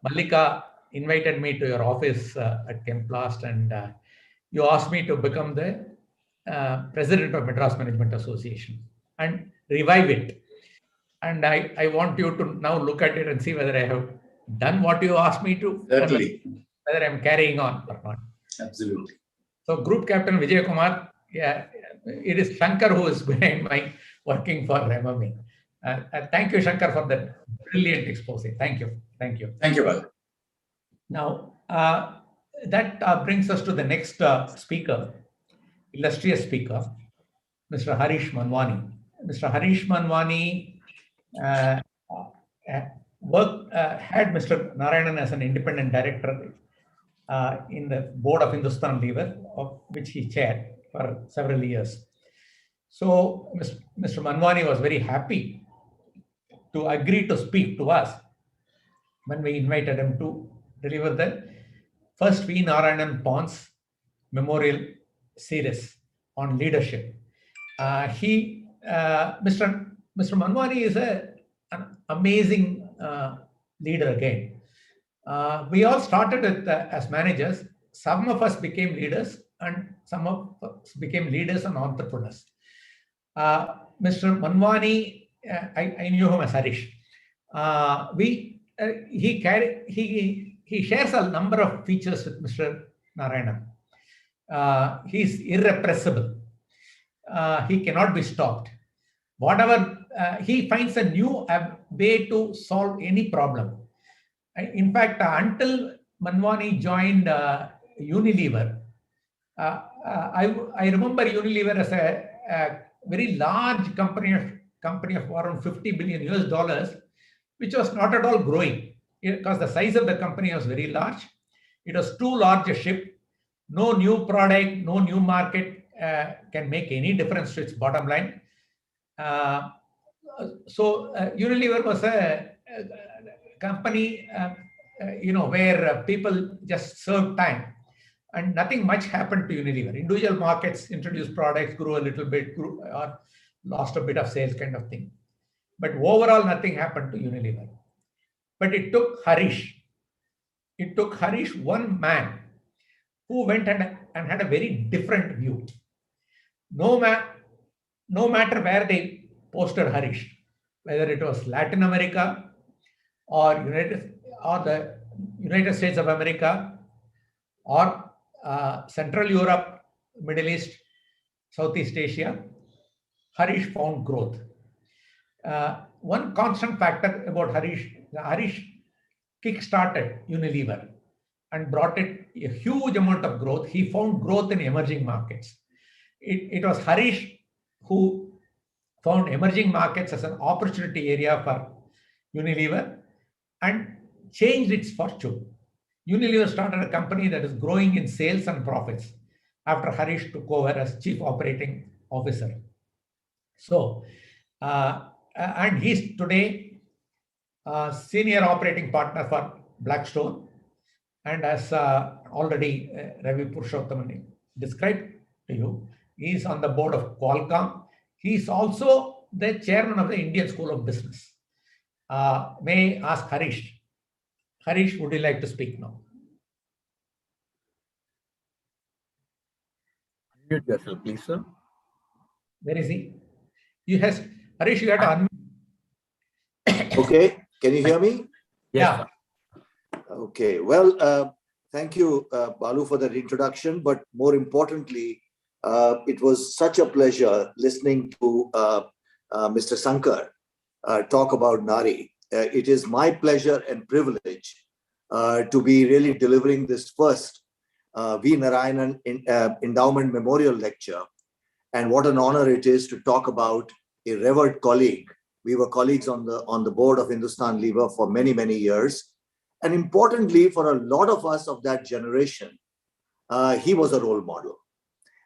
Mallika invited me to your office at Chemplast, and you asked me to become the president of Madras Management Association and revive it. And I want you to now look at it and see whether I have done what you asked me to, Certainly. whether I'm carrying on or not. Absolutely. So Group Captain Vijay Kumar, yeah, it is Sankar who is behind my working for MMA. Thank you, Sankar, for that brilliant expose. Thank you. Thank you. Thank you, Bala. Now, that brings us to the next speaker, illustrious speaker, Mr. Harish Manwani. Mr. Harish Manwani had Mr. Narayanan as an independent director in the board of Hindustan Lever, of which he chaired for several years. So Mr. Manwani was very happy to agree to speak to us when we invited him to deliver the first V. Narayanan POND'S Memorial Series on leadership. Mr. Manwani is an amazing leader again. We all started as managers. Some of us became leaders and some of us became leaders and entrepreneurs. Mr. Manwani, I knew him as Harish. He shares a number of features with Mr. Narayanan. He's irrepressible. He cannot be stopped. Whatever, he finds a new way to solve any problem. In fact, until Manwani joined Unilever, I remember Unilever as a very large company of around $50 billion, which was not at all growing because the size of the company was very large. It was too large a ship. No new product, no new market can make any difference to its bottom line. So Unilever was a company, where people just served time, and nothing much happened to Unilever. Individual markets introduced products, grew a little bit, grew or lost a bit of sales, kind of thing. But overall, nothing happened to Unilever. But it took Harish. It took Harish, one man, who went and had a very different view. No matter where they posted Harish, whether it was Latin America or the United States of America or Central Europe, Middle East, Southeast Asia, Harish found growth. One constant factor about Harish kick-started Unilever and brought it a huge amount of growth. He found growth in emerging markets. It was Harish who found emerging markets as an opportunity area for Unilever and changed its fortune. Unilever started a company that is growing in sales and profits after Harish took over as Chief Operating Officer. So, and he's today Senior Operating Partner for Blackstone, and as already Ravi Purushottamani described to you, he's on the board of Qualcomm. He's also the chairman of the Indian School of Business. May I ask Harish? Harish, would you like to speak now? Unmute yourself, please, sir. Where is he? Harish, you have to unmute. Okay, can you hear me? Yes, sir. Okay, well, thank you, Balu, for that introduction. But more importantly, it was such a pleasure listening to Mr. Sankar talk about Nari. It is my pleasure and privilege to be really delivering this first V. Narayanan Endowment Memorial Lecture. And what an honor it is to talk about a revered colleague. We were colleagues on the board of Hindustan Lever for many, many years. And importantly, for a lot of us of that generation, he was a role model.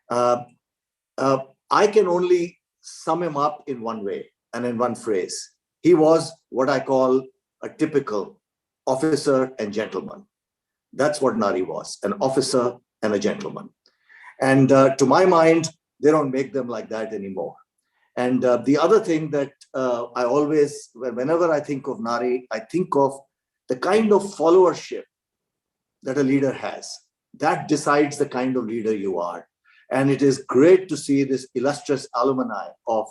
I can only sum him up in one way and in one phrase. He was what I call a typical officer and gentleman. That's what Nari was, an officer and a gentleman. And to my mind, they don't make them like that anymore. And the other thing that I always, whenever I think of Nari, I think of the kind of followership that a leader has. That decides the kind of leader you are. And it is great to see this illustrious alumni of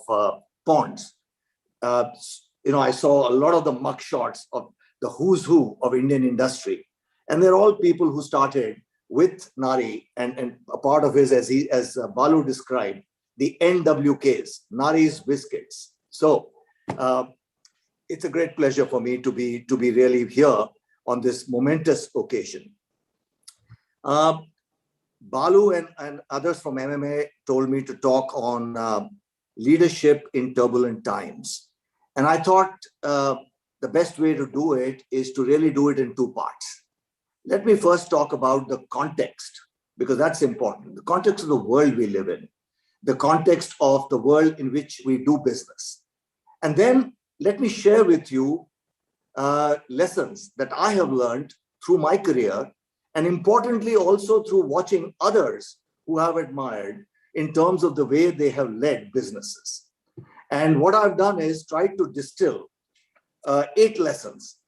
POND'S. I saw a lot of the mugshots of the who's who of Indian industry. And they're all people who started with Nari and a part of his, as Balu described, the NWKs, Nari's Biscuits. So it's a great pleasure for me to be really here on this momentous occasion. Balu and others from MMA told me to talk on leadership in turbulent times. And I thought the best way to do it is to really do it in two parts. let me first talk about the context, because that's important. The context of the world we live in, the context of the world in which we do business. And then let me share with you lessons that I have learned through my career, and importantly also through watching others who I've admired in terms of the way they have led businesses. And what I've done is tried to distill 8 lessons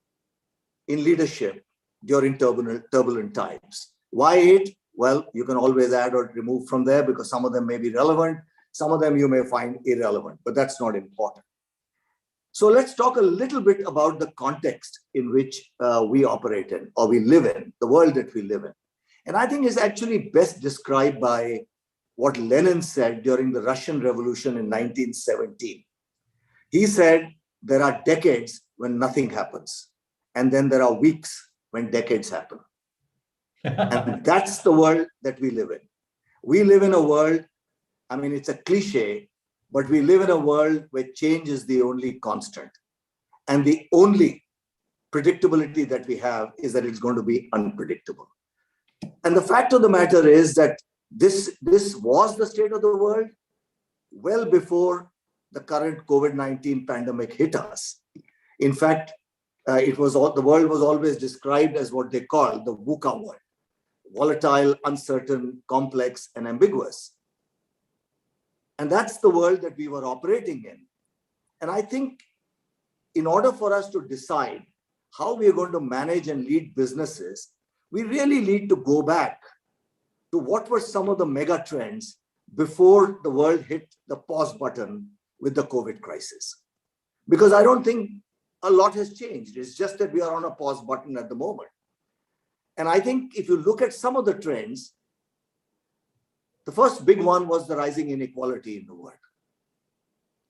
in leadership during turbulent times. Why 8? Well, you can always add or remove from there because some of them may be relevant, some of them you may find irrelevant, but that's not important. So let's talk a little bit about the context in which we operate in, or we live in, the world that we live in. And I think is actually best described by what Lenin said during the Russian Revolution in 1917. He said, there are decades when nothing happens, and then there are weeks when decades happen. And that's the world that we live in. We live in a world, I mean, it's a cliche, but we live in a world where change is the only constant. And the only predictability that we have is that it's going to be unpredictable. And the fact of the matter is that this was the state of the world well before the current COVID-19 pandemic hit us. In fact, the world was always described as what they call the VUCA world: volatile, uncertain, complex, and ambiguous. And that's the world that we were operating in. And I think in order for us to decide how we are going to manage and lead businesses, we really need to go back to what were some of the mega trends before the world hit the pause button with the COVID crisis. Because I don't think a lot has changed. It's just that we are on a pause button at the moment. And I think if you look at some of the trends, the first big one was the rising inequality in the world.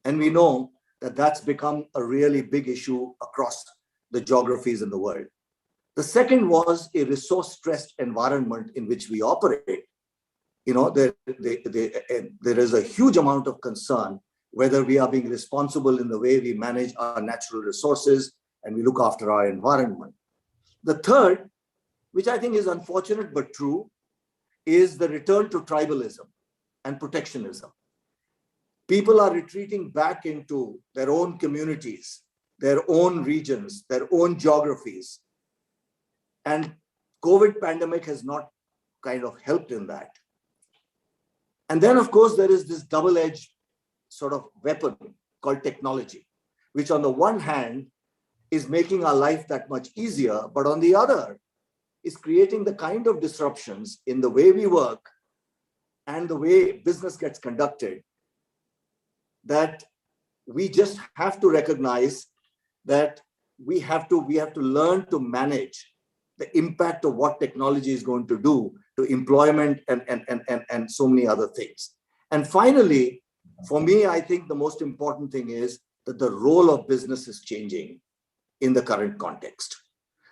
And we know that that's become a really big issue across the geographies in the world. The second was a resource-stressed environment in which we operate. You know, there is a huge amount of concern whether we are being responsible in the way we manage our natural resources and we look after our environment. The third, which I think is unfortunate but true, is the return to tribalism and protectionism. People are retreating back into their own communities, their own regions, their own geographies. And COVID pandemic has not kind of helped in that. And then, of course, there is this double-edged sort of weapon called technology, which on the one hand is making our life that much easier, but on the other is creating the kind of disruptions in the way we work and the way business gets conducted that we just have to recognize that we have to learn to manage the impact of what technology is going to do to employment and so many other things. And finally, for me, I think the most important thing is that the role of business is changing in the current context.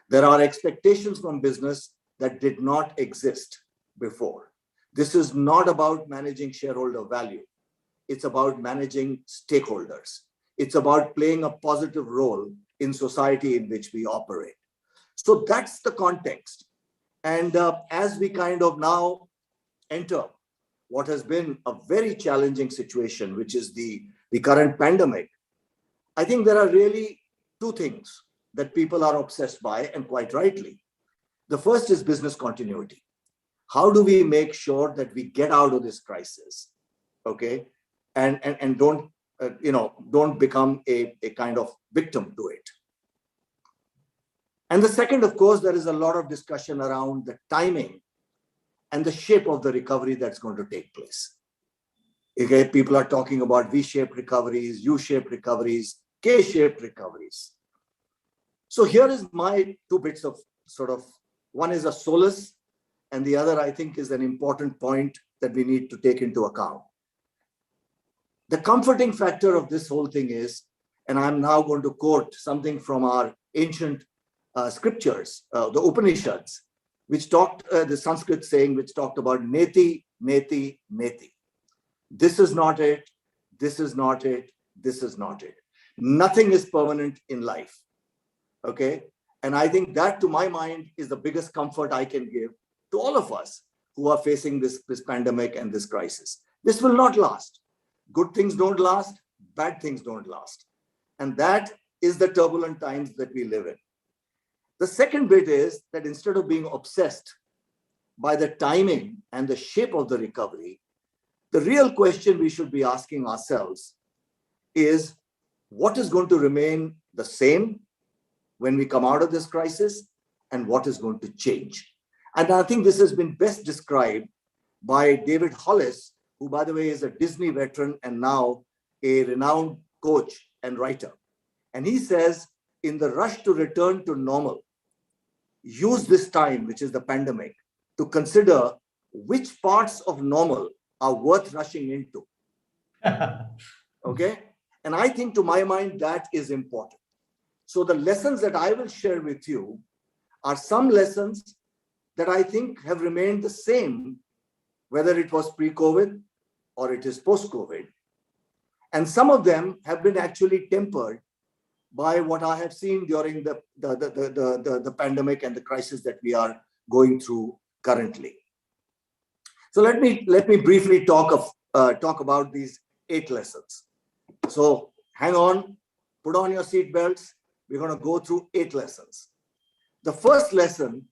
There are expectations from business that did not exist before. This is not about managing shareholder value. It's about managing stakeholders. It's about playing a positive role in society in which we operate. So that's the context. And as we kind of now enter what has been a very challenging situation, which is the current pandemic, I think there are really 2 things that people are obsessed by, and quite rightly. The first is business continuity. How do we make sure that we get out of this crisis, okay, and don't don't become a kind of victim to it. And the second, of course, there is a lot of discussion around the timing and the shape of the recovery that's going to take place. Okay, people are talking about V-shaped recoveries, U-shaped recoveries, K-shaped recoveries. So here is my 2 bits of sort of, one is a solace, and the other I think is an important point that we need to take into account. The comforting factor of this whole thing is, and I'm now going to quote something from our ancient scriptures, the Upanishads, which talked, the Sanskrit saying, which talked about neti, neti, neti. This is not it, this is not it, this is not it. Nothing is permanent in life, okay? And I think that, to my mind, is the biggest comfort I can give to all of us who are facing this pandemic and this crisis. This will not last. Good things don't last, bad things don't last. And that is the turbulent times that we live in. The second bit is that instead of being obsessed by the timing and the shape of the recovery, the real question we should be asking ourselves is, what is going to remain the same when we come out of this crisis, and what is going to change? And I think this has been best described by David Hollis, who, by the way, is a Disney veteran and now a renowned coach and writer. And he says, in the rush to return to normal, use this time, which is the pandemic, to consider which parts of normal are worth rushing into. Okay? And I think, to my mind, that is important. So the lessons that I will share with you are some lessons that I think have remained the same, whether it was pre-COVID or it is post-COVID. And some of them have been actually tempered by what I have seen during the pandemic and the crisis that we are going through currently. So let me briefly talk about these 8 lessons. So hang on, put on your seat belts. We're going to go through 8 lessons. The first lesson,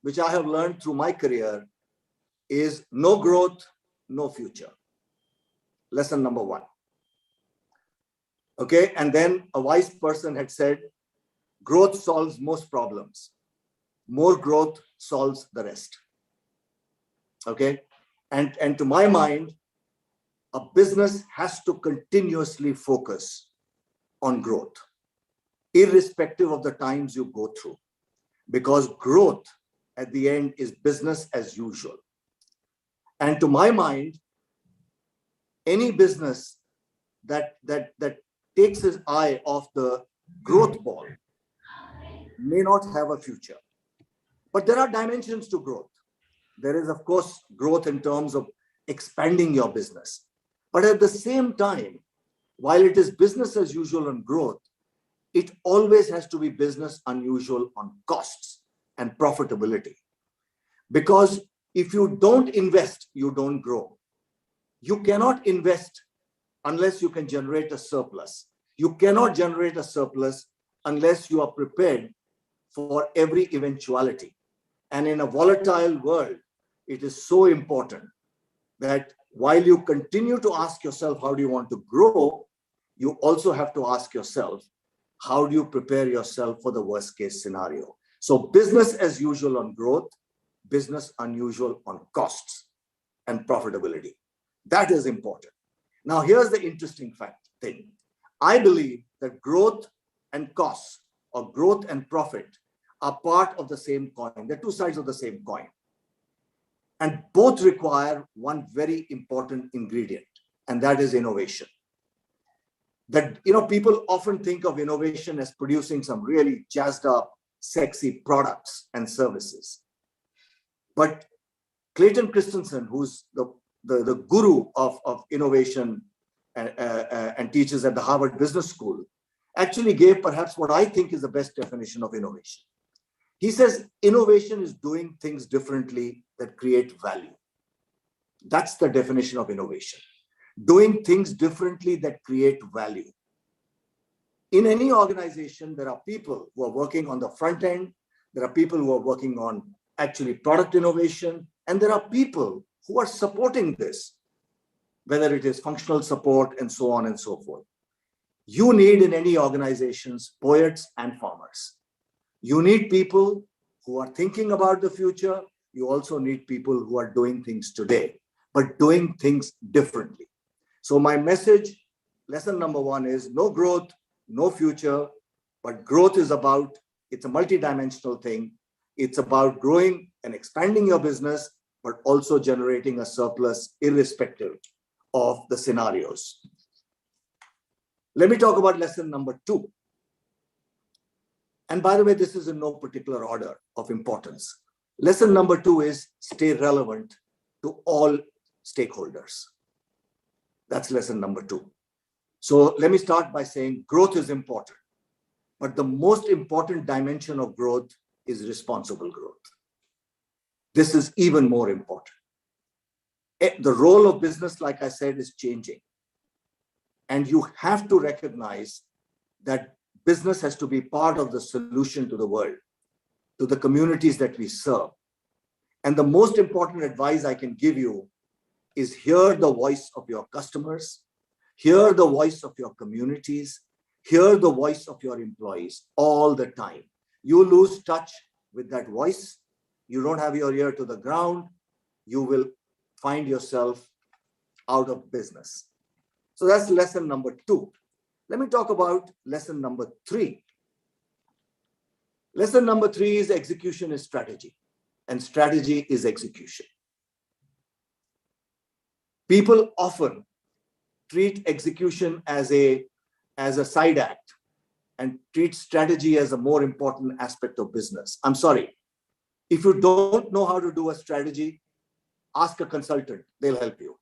which I have learned through my career, is no growth, no future. Lesson number 1. Okay, and then a wise person had said, growth solves most problems. More growth solves the rest. Okay, and to my mind, a business has to continuously focus on growth, irrespective of the times you go through, because growth at the end is business as usual. And to my mind, any business that takes his eye off the growth ball may not have a future. But there are dimensions to growth. There is, of course, growth in terms of expanding your business. But at the same time, while it is business as usual on growth, it always has to be business unusual on costs and profitability. Because if you don't invest, you don't grow. You cannot invest unless you can generate a surplus. You cannot generate a surplus unless you are prepared for every eventuality. And in a volatile world, it is so important that while you continue to ask yourself, how do you want to grow? You also have to ask yourself, how do you prepare yourself for the worst case scenario? So business as usual on growth, business unusual on costs and profitability. That is important. Now, here's the interesting thing. I believe that growth and costs, or growth and profit, are part of the same coin. They're 2 sides of the same coin. And both require one very important ingredient, and that is innovation. That, people often think of innovation as producing some really jazzed up, sexy products and services. But Clayton Christensen, who's the guru of innovation and teaches at the Harvard Business School, actually gave perhaps what I think is the best definition of innovation. He says innovation is doing things differently that create value. That's the definition of innovation. Doing things differently that create value. In any organization, there are people who are working on the front end. There are people who are working on actually product innovation. And there are people who are supporting this, whether it is functional support and so on and so forth. You need in any organizations poets and farmers. You need people who are thinking about the future. You also need people who are doing things today, but doing things differently. So my message, lesson number 1 is no growth, no future, but growth is it's a multidimensional thing. It's about growing and expanding your business, but also generating a surplus irrespective of the scenarios. Let me talk about lesson number 2. And by the way, this is in no particular order of importance. Lesson number 2 is stay relevant to all stakeholders. That's lesson number 2. So let me start by saying growth is important. But the most important dimension of growth is responsible growth. This is even more important. The role of business, like I said, is changing. And you have to recognize that business has to be part of the solution to the world, to the communities that we serve. And the most important advice I can give you is hear the voice of your customers, hear the voice of your communities, hear the voice of your employees all the time. You lose touch with that voice, you don't have your ear to the ground, you will find yourself out of business. So that's lesson number 2. Let me talk about lesson number 3. Lesson number 3 is execution is strategy, and strategy is execution. People often treat execution as a side act and treat strategy as a more important aspect of business. I'm sorry. If you don't know how to do a strategy, ask a consultant, they'll help you.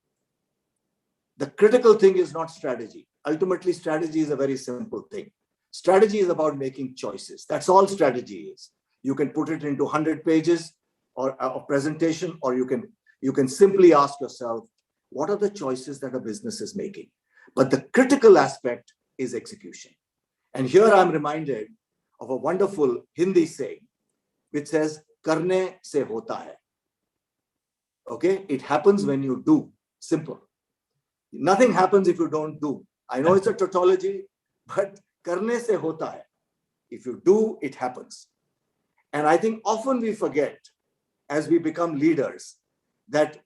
The critical thing is not strategy. Ultimately, strategy is a very simple thing. Strategy is about making choices. That's all strategy is. You can put it into 100 pages or a presentation, or you can simply ask yourself, what are the choices that a business is making? But the critical aspect is execution. And here I'm reminded of a wonderful Hindi saying, which says, karne se hota hai. Okay, it happens when you do. Simple. Nothing happens if you don't do. I know it's a tautology, but karne se hota hai. If you do, it happens. And I think often we forget, as we become leaders, that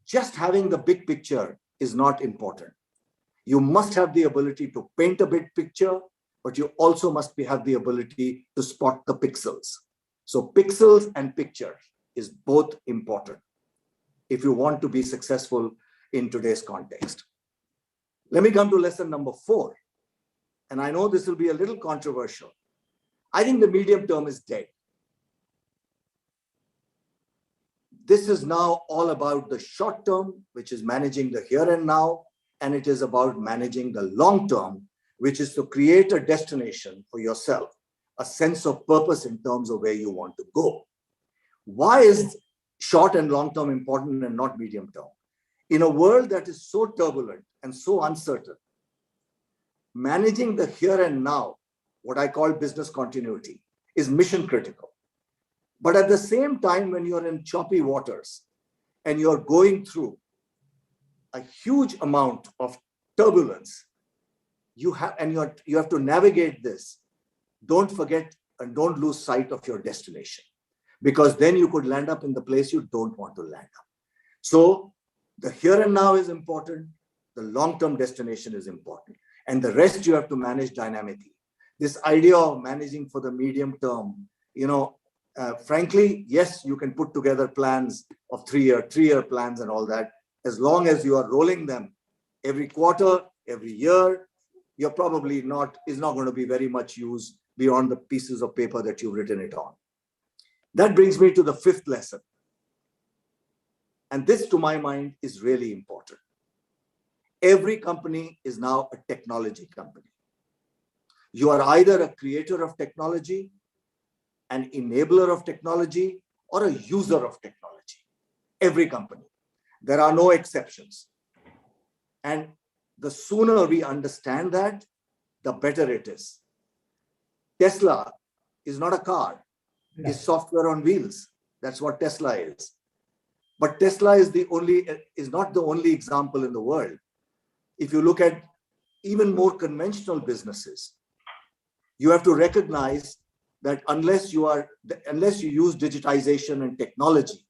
just having the big picture is not important. You must have the ability to paint a big picture, but you also must have the ability to spot the pixels. So pixels and picture is both important if you want to be successful in today's context. Let me come to lesson number 4. And I know this will be a little controversial. I think the medium term is dead. This is now all about the short term, which is managing the here and now, and it is about managing the long term, which is to create a destination for yourself, a sense of purpose in terms of where you want to go. Why is short and long term important and not medium term? In a world that is so turbulent and so uncertain, managing the here and now, what I call business continuity, is mission critical. But at the same time, when you're in choppy waters and you're going through a huge amount of turbulence, you have to navigate this. Don't forget and don't lose sight of your destination, because then you could land up in the place you don't want to land up. So the here and now is important. The long-term destination is important. And the rest you have to manage dynamically. This idea of managing for the medium term, frankly, yes, you can put together plans of 3-year plans and all that. As long as you are rolling them every quarter, every year, you're probably is not going to be very much use beyond the pieces of paper that you've written it on. That brings me to the 5th lesson. And this, to my mind, is really important. Every company is now a technology company. You are either a creator of technology, an enabler of technology, or a user of technology. Every company. There are no exceptions. And the sooner we understand that, the better it is. Tesla is not a car. No. It's software on wheels. That's what Tesla is. But Tesla is not the only example in the world. If you look at even more conventional businesses, you have to recognize that unless you use digitization and technology,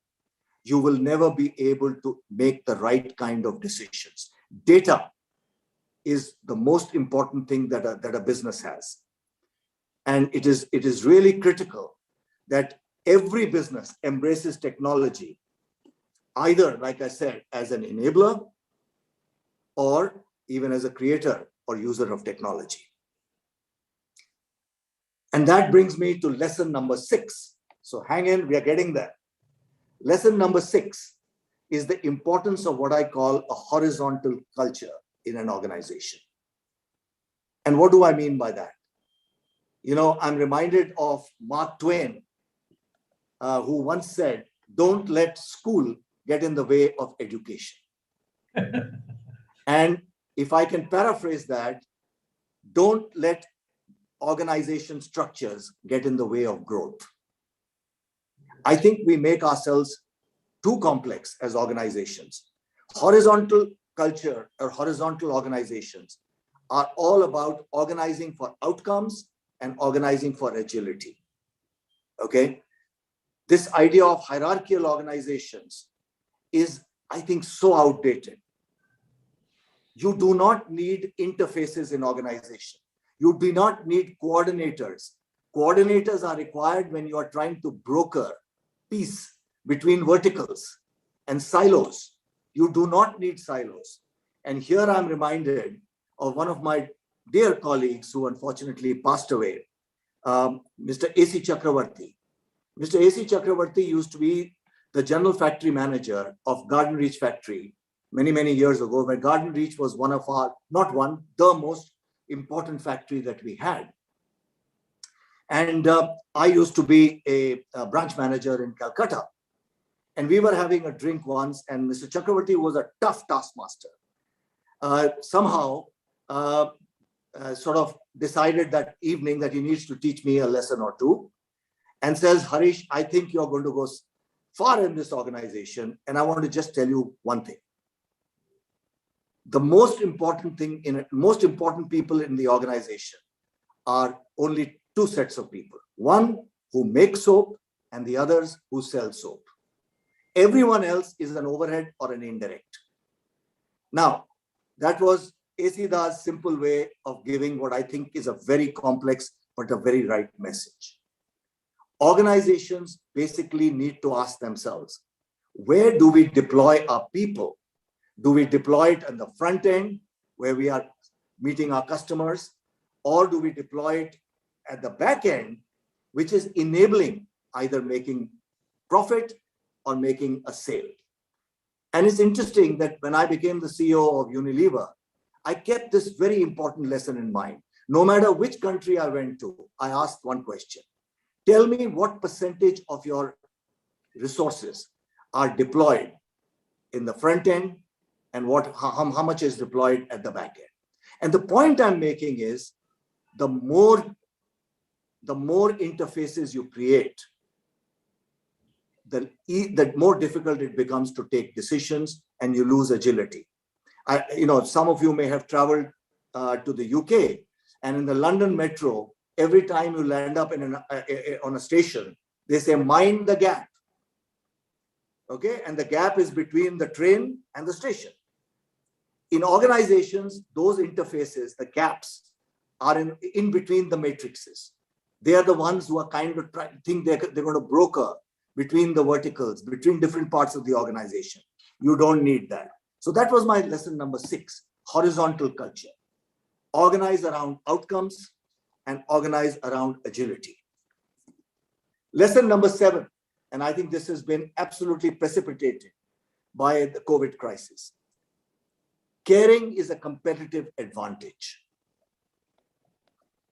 you will never be able to make the right kind of decisions. Data is the most important thing that a business has. And it is really critical that every business embraces technology, either, like I said, as an enabler or even as a creator or user of technology. And that brings me to lesson number 6. So hang in, we are getting there. Lesson number 6 is the importance of what I call a horizontal culture in an organization. And what do I mean by that? I'm reminded of Mark Twain, who once said, "Don't let school get in the way of education." And if I can paraphrase that, don't let organization structures get in the way of growth. I think we make ourselves too complex as organizations. Horizontal culture or horizontal organizations are all about organizing for outcomes and organizing for agility. Okay? This idea of hierarchical organizations is, I think, so outdated. You do not need interfaces in organization. You do not need coordinators. Coordinators are required when you are trying to broker peace between verticals and silos. You do not need silos. And here I'm reminded of one of my dear colleagues who unfortunately passed away, Mr. A.C. Chakravarti. Mr. A.C. Chakravarti used to be the general factory manager of Garden Reach factory many, many years ago, where Garden Reach was one of our, not one, the most important factory that we had. And I used to be a branch manager in Calcutta. And we were having a drink once, and Mr. Chakravarti was a tough taskmaster. Somehow, sort of decided that evening that he needs to teach me a lesson or two, and says, "Harish, I think you're going to go far in this organization, and I want to just tell you one thing. The most important thing most important people in the organization are only two sets of people. One who makes soap and the others who sell soap. Everyone else is an overhead or an indirect." Now, that was A.C. Das' simple way of giving what I think is a very complex but a very right message. Organizations basically need to ask themselves, where do we deploy our people? Do we deploy it on the front end where we are meeting our customers, or do we deploy it at the back end, which is enabling either making profit or making a sale? And it's interesting that when I became the CEO of Unilever, I kept this very important lesson in mind. No matter which country I went to, I asked one question. Tell me what percentage of your resources are deployed in the front end and how much is deployed at the back end. And the point I'm making is the more interfaces you create, the more difficult it becomes to take decisions, and you lose agility. Some of you may have traveled to the UK, and in the London Metro, every time you land up on a station, they say, "Mind the gap." Okay, and the gap is between the train and the station. In organizations, those interfaces, the gaps, are in between the matrices. They are the ones who are kind of think they're going to broker between the verticals, between different parts of the organization. You don't need that. So that was my lesson number 6, horizontal culture. Organize around outcomes and organize around agility. Lesson number 7, and I think this has been absolutely precipitated by the COVID crisis. Caring is a competitive advantage.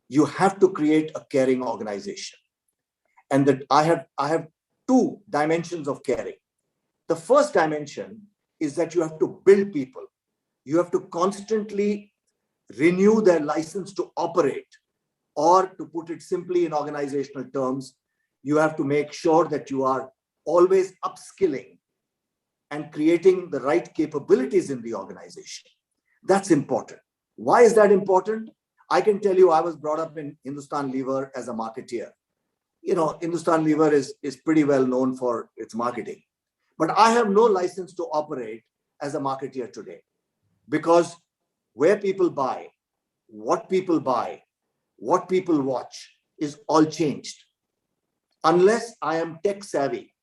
You have to create a caring organization. And that I have 2 dimensions of caring. The first dimension is that you have to build people. You have to constantly renew their license to operate, or to put it simply in organizational terms, you have to make sure that you are always upskilling and creating the right capabilities in the organization. That's important. Why is that important? I can tell you, I was brought up in Hindustan Lever as a marketeer. Hindustan Lever is pretty well known for its marketing. But I have no license to operate as a marketeer today, because where people buy, what people watch is all changed. Unless I am tech savvy,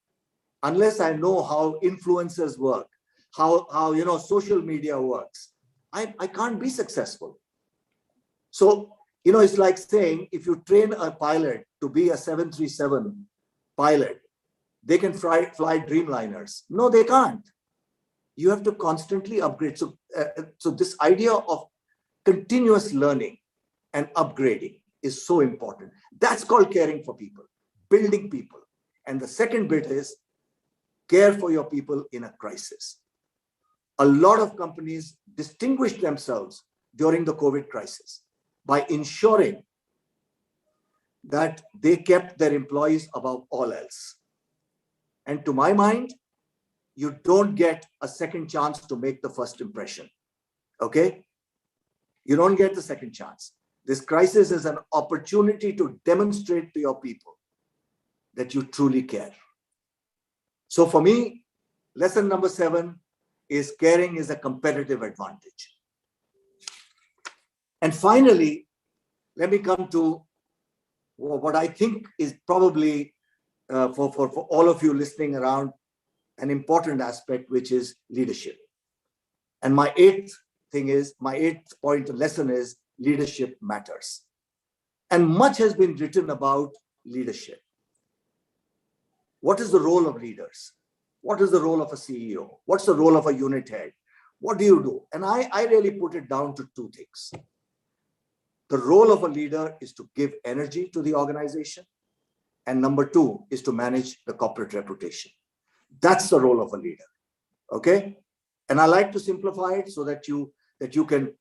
unless I know how influencers work, how social media works, I can't be successful. So, it's like saying, if you train a pilot to be a 737 pilot, they can fly Dreamliners. No, they can't. You have to constantly upgrade. So this idea of continuous learning and upgrading is so important. That's called caring for people, building people. And the second bit is care for your people in a crisis. A lot of companies distinguished themselves during the COVID crisis by ensuring that they kept their employees above all else. And to my mind, you don't get a second chance to make the first impression. Okay? You don't get the second chance. This crisis is an opportunity to demonstrate to your people that you truly care. So for me, lesson number 7 is caring is a competitive advantage. And finally, let me come to what I think is probably for all of you listening around, an important aspect, which is leadership. And my eighth point lesson is leadership matters. And much has been written about leadership. What is the role of leaders? What is the role of a CEO? What's the role of a unit head? What do you do? And I really put it down to 2 things. The role of a leader is to give energy to the organization. And number 2 is to manage the corporate reputation. That's the role of a leader. Okay? And I like to simplify it so that you can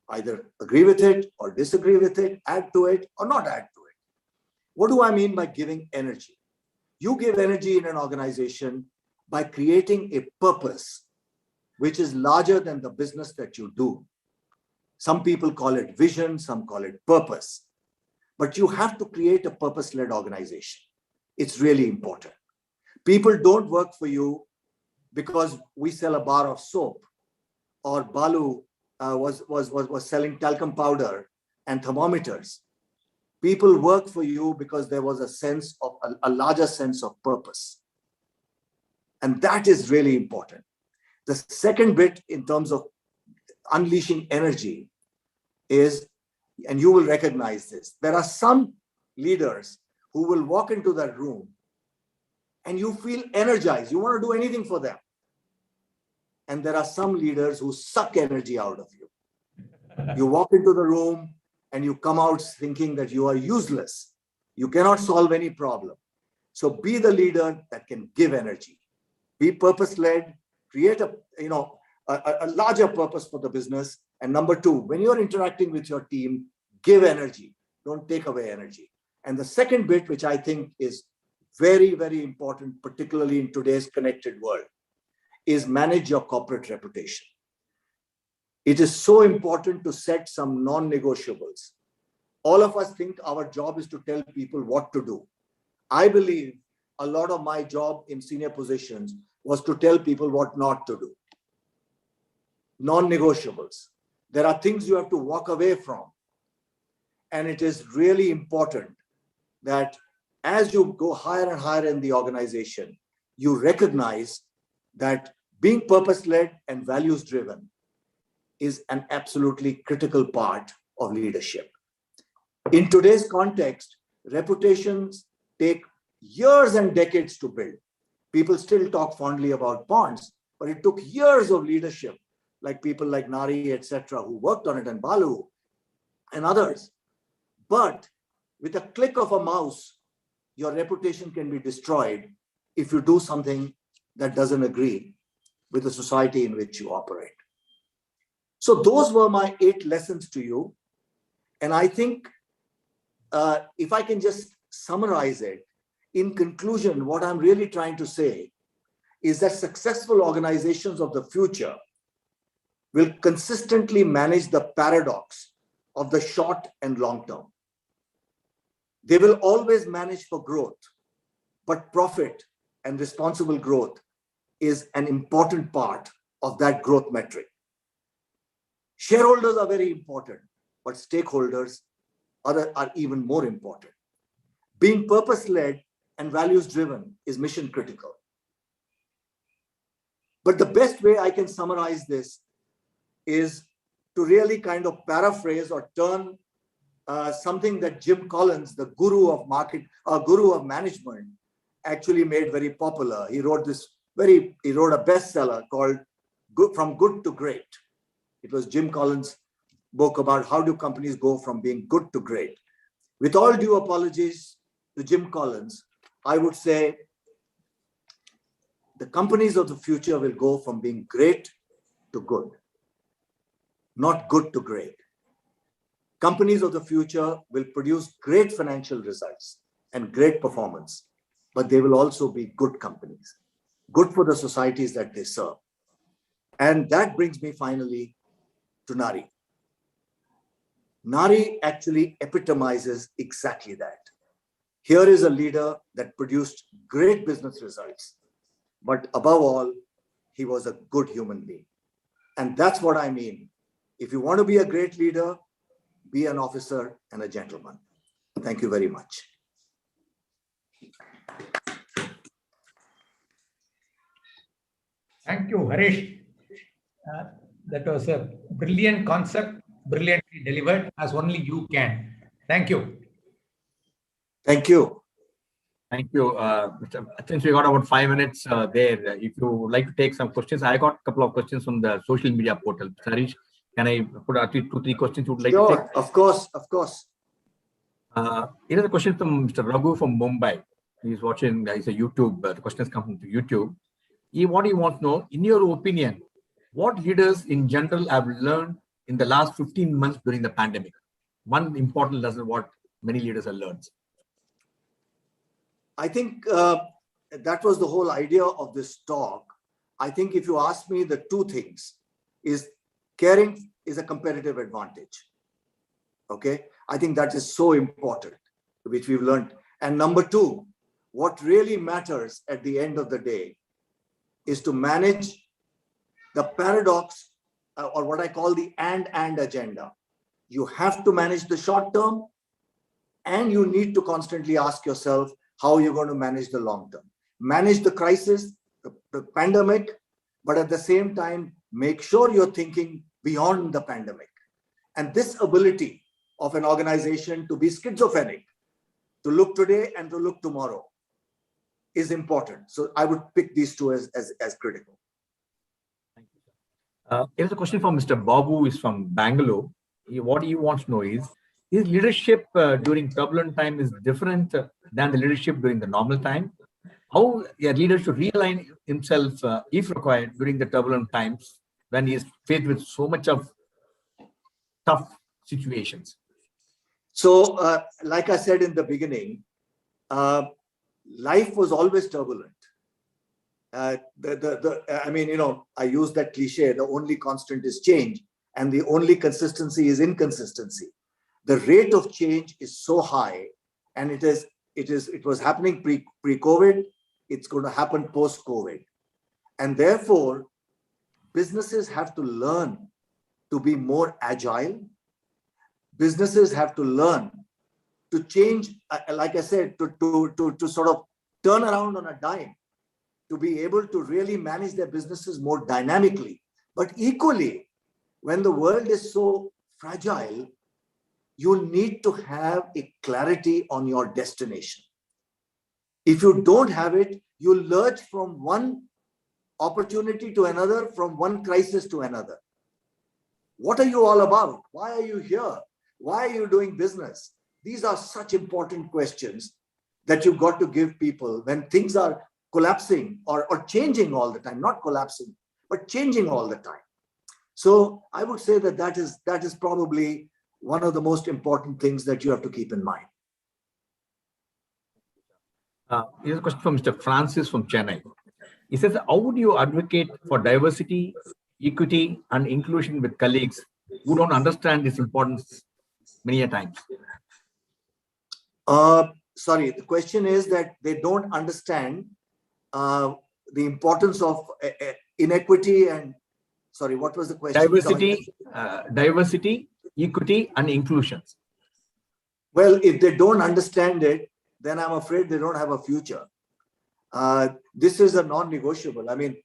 either agree with it or disagree with it, add to it or not add to it. What do I mean by giving energy? You give energy in an organization by creating a purpose which is larger than the business that you do. Some people call it vision, some call it purpose. But you have to create a purpose-led organization. It's really important. People don't work for you because we sell a bar of soap, or Balu was selling talcum powder and thermometers. People work for you because there was a larger sense of purpose. And that is really important. The second bit in terms of unleashing energy is, and you will recognize this, there are some leaders who will walk into that room and you feel energized. You want to do anything for them. And there are some leaders who suck energy out of you. You walk into the room and you come out thinking that you are useless. You cannot solve any problem. So be the leader that can give energy. Be purpose-led, create a larger purpose for the business. And number 2, when you're interacting with your team, give energy. Don't take away energy. And the second bit, which I think is very, very important, particularly in today's connected world, is manage your corporate reputation. It is so important to set some non-negotiables. All of us think our job is to tell people what to do. I believe a lot of my job in senior positions was to tell people what not to do. Non-negotiables. There are things you have to walk away from. And it is really important that as you go higher and higher in the organization, you recognize that being purpose-led and values-driven is an absolutely critical part of leadership. In today's context, reputations take years and decades to build. People still talk fondly about POND'S, but it took years of leadership, like people like Nari, etc., who worked on it, and Balu and others. But with a click of a mouse, your reputation can be destroyed if you do something that doesn't agree with the society in which you operate. So those were my 8 lessons to you. And I think if I can just summarize it, in conclusion, what I'm really trying to say is that successful organizations of the future will consistently manage the paradox of the short and long term. They will always manage for growth, but profit and responsible growth is an important part of that growth metric. Shareholders are very important, but stakeholders are even more important. Being purpose-led and values-driven is mission critical. But the best way I can summarize this is to really kind of paraphrase or turn something that Jim Collins, the guru of management, actually made very popular. He wrote a bestseller called From Good to Great. It was Jim Collins' book about how do companies go from being good to great. With all due apologies to Jim Collins, I would say the companies of the future will go from being great to good, not good to great. Companies of the future will produce great financial results and great performance, but they will also be good companies, good for the societies that they serve. And that brings me finally to Nari. Nari actually epitomizes exactly that. Here is a leader that produced great business results, but above all, he was a good human being. And that's what I mean. If you want to be a great leader, be an officer and a gentleman. Thank you very much. Thank you, Harish. That was a brilliant concept, brilliantly delivered, as only you can. Thank you. Thank you. Thank you. Since we got about 5 minutes there, if you would like to take some questions, I got a couple of questions from the social media portal. Harish, can I put at least 2-3 questions you would like to take? Of course, of course. Here is a question from Mr. Raghu from Mumbai. He's watching, it's a YouTube, the questions come from YouTube. What he wants to know, in your opinion, what leaders in general have learned in the last 15 months during the pandemic? One important lesson what many leaders have learned. I think that was the whole idea of this talk. I think if you ask me, the two things is caring is a competitive advantage. Okay, I think that is so important, which we've learned. And number two, what really matters at the end of the day is to manage the paradox or what I call the and agenda. You have to manage the short term and you need to constantly ask yourself how you're going to manage the long term. Manage the crisis, the pandemic, but at the same time, make sure you're thinking beyond the pandemic. And this ability of an organization to be schizophrenic, to look today and to look tomorrow, is important. So I would pick these two as critical. Thank you. Here's a question from Mr. Babu, is from Bangalore. What he wants to know is leadership during turbulent time is different than the leadership during the normal time? How a leader should realign himself, if required, during the turbulent times when he is faced with so much of tough situations? So, like I said in the beginning, life was always turbulent. I mean, you know, I use that cliche, the only constant is change and the only consistency is inconsistency. The rate of change is so high, and it was happening pre-COVID, it's going to happen post-COVID. And therefore, businesses have to learn to be more agile. Businesses have to learn to change, like I said, to sort of turn around on a dime, to be able to really manage their businesses more dynamically. But equally, when the world is so fragile, you need to have a clarity on your destination. If you don't have it, you lurch from one opportunity to another, from one crisis to another. What are you all about? Why are you here? Why are you doing business? These are such important questions that you've got to give people when things are collapsing or changing all the time, not collapsing, but changing all the time. So I would say that is probably one of the most important things that you have to keep in mind. Here's a question from Mr. Francis from Chennai. He says, how would you advocate for diversity, equity, and inclusion with colleagues who don't understand this importance many a times? Sorry, the question is that they don't understand the importance of inequity and, sorry, what was the question? Diversity, equity, and inclusion. Well, if they don't understand it, then I'm afraid they don't have a future. This is a non-negotiable. I mean,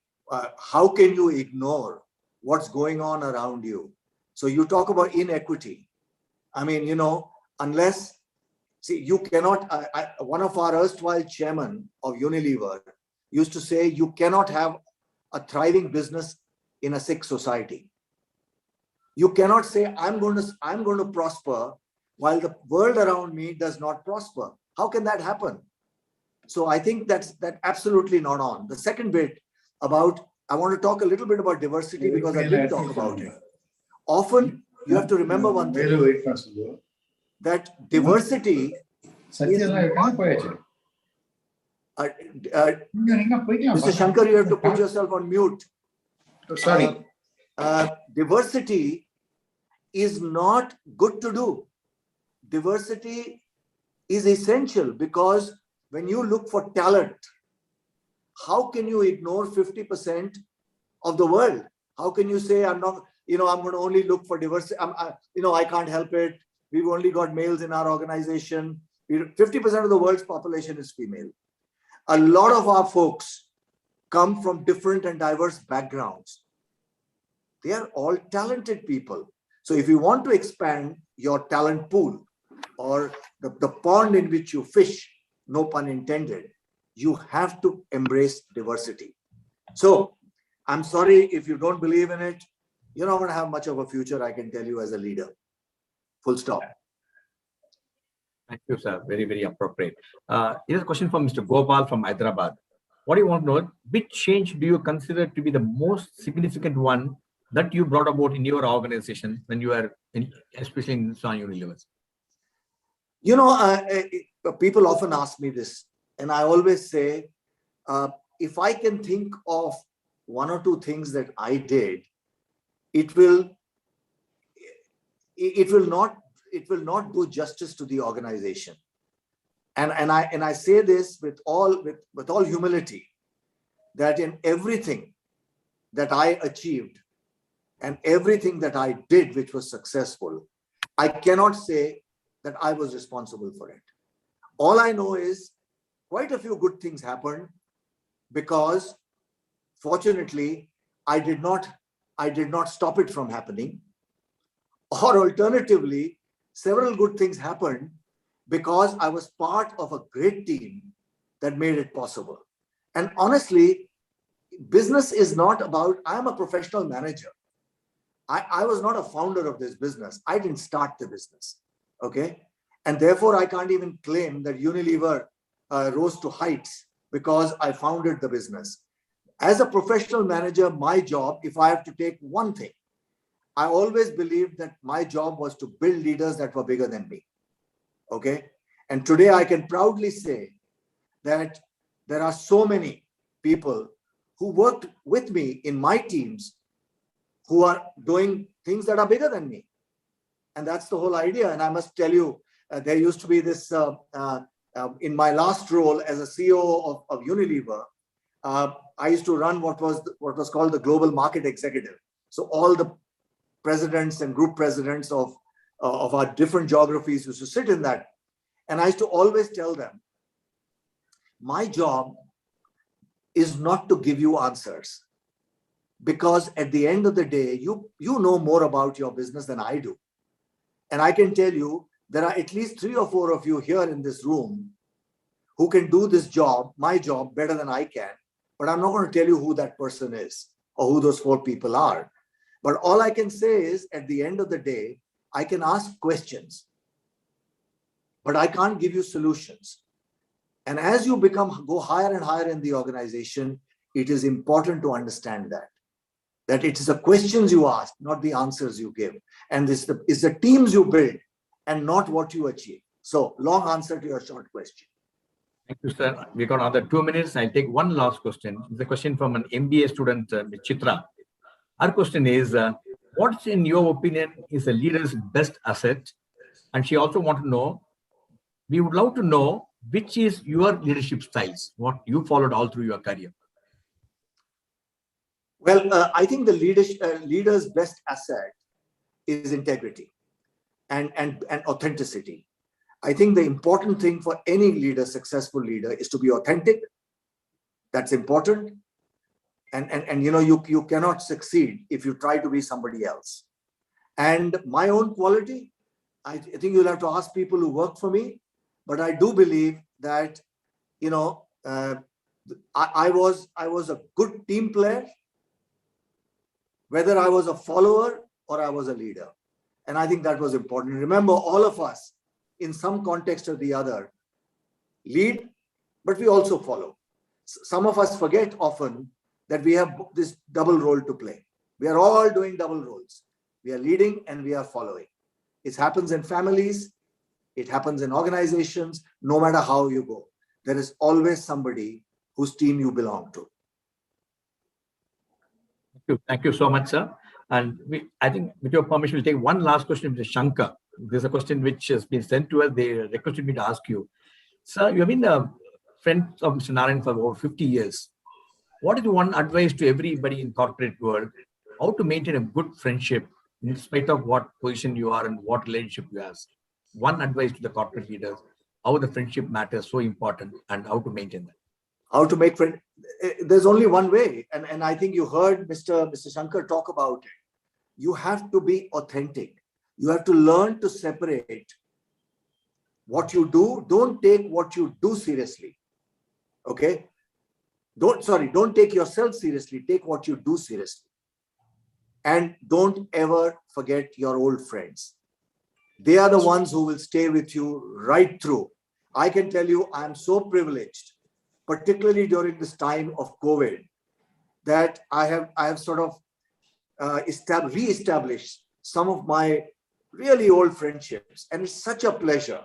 how can you ignore what's going on around you? So you talk about inequity. I mean, you know, unless, see, you cannot, one of our erstwhile chairman of Unilever used to say, you cannot have a thriving business in a sick society. You cannot say, I'm going to prosper while the world around me does not prosper. How can that happen? So I think that's absolutely not on. The second bit about, I want to talk a little bit about diversity because I did talk about it. Often you have to remember one thing, that diversity is Mr. Shankar, you have to put yourself on mute. Sorry. Diversity is not good to do. Diversity is essential because when you look for talent, how can you ignore 50% of the world? How can you say, I'm not, I'm going to only look for diversity. I can't help it. We've only got males in our organization. 50% of the world's population is female. A lot of our folks come from different and diverse backgrounds. They are all talented people. So if you want to expand your talent pool or the pond in which you fish, no pun intended, you have to embrace diversity. So I'm sorry if you don't believe in it, you're not going to have much of a future, I can tell you, as a leader. Full stop. Thank you, sir. Very, very appropriate. Here's a question from Mr. Gopal from Hyderabad. What do you want to know? Which change do you consider to be the most significant one that you brought about in your organization when you were, especially in Unilever? People often ask me this, and I always say, if I can think of one or two things that I did, it will not do justice to the organization. And I say this with all humility, that in everything that I achieved and everything that I did which was successful, I cannot say that I was responsible for it. All I know is quite a few good things happened because fortunately I did not stop it from happening. Or alternatively, several good things happened because I was part of a great team that made it possible. And honestly, business is not about, I'm a professional manager. I was not a founder of this business. I didn't start the business. Okay. And therefore, I can't even claim that Unilever rose to heights because I founded the business. As a professional manager, my job, if I have to take one thing, I always believed that my job was to build leaders that were bigger than me. Okay. And today I can proudly say that there are so many people who worked with me in my teams who are doing things that are bigger than me. And that's the whole idea. And I must tell you, there used to be this, in my last role as a CEO of Unilever, I used to run what was called the global market executive. So all the presidents and group presidents of our different geographies used to sit in that. And I used to always tell them, my job is not to give you answers, because at the end of the day, you know more about your business than I do. And I can tell you, there are at least 3 or 4 of you here in this room who can do this job, my job, better than I can. But I'm not going to tell you who that person is or who those 4 people are. But all I can say is, at the end of the day, I can ask questions, but I can't give you solutions. And as you go higher and higher in the organization, it is important to understand that it is the questions you ask, not the answers you give. And this is the teams you build and not what you achieve. So, long answer to your short question. Thank you, sir. We got another 2 minutes. I'll take one last question. It's a question from an MBA student, Chitra. Our question is, what's in your opinion is a leader's best asset? And she also wants to know, we would love to know which is your leadership styles, what you followed all through your career. Well, I think the leader's best asset is integrity and authenticity. I think the important thing for any leader, successful leader, is to be authentic. That's important. And you cannot succeed if you try to be somebody else. And my own quality, I think you'll have to ask people who work for me, but I do believe that, I was a good team player, whether I was a follower or I was a leader. And I think that was important. Remember, all of us, in some context or the other, lead, but we also follow. Some of us forget often that we have this double role to play. We are all doing double roles. We are leading and we are following. It happens in families. It happens in organizations. No matter how you go, there is always somebody whose team you belong to. Thank you so much, sir. And I think with your permission, we'll take one last question, Mr. Shankar. There's a question which has been sent to us. They requested me to ask you. Sir, you have been a friend of Mr. Narayanan for over 50 years. What is one advice to everybody in corporate world? How to maintain a good friendship in spite of what position you are and what relationship you have? One advice to the corporate leaders, how the friendship matters so important and how to maintain that. How to make friends. There's only one way. And I think you heard Mr. Sankar talk about it. You have to be authentic. You have to learn to separate what you do. Don't take what you do seriously. Okay? Don't take yourself seriously. Take what you do seriously. And don't ever forget your old friends. They are the ones who will stay with you right through. I can tell you, I'm so privileged, particularly during this time of COVID, that I have sort of re-established some of my really old friendships. And it's such a pleasure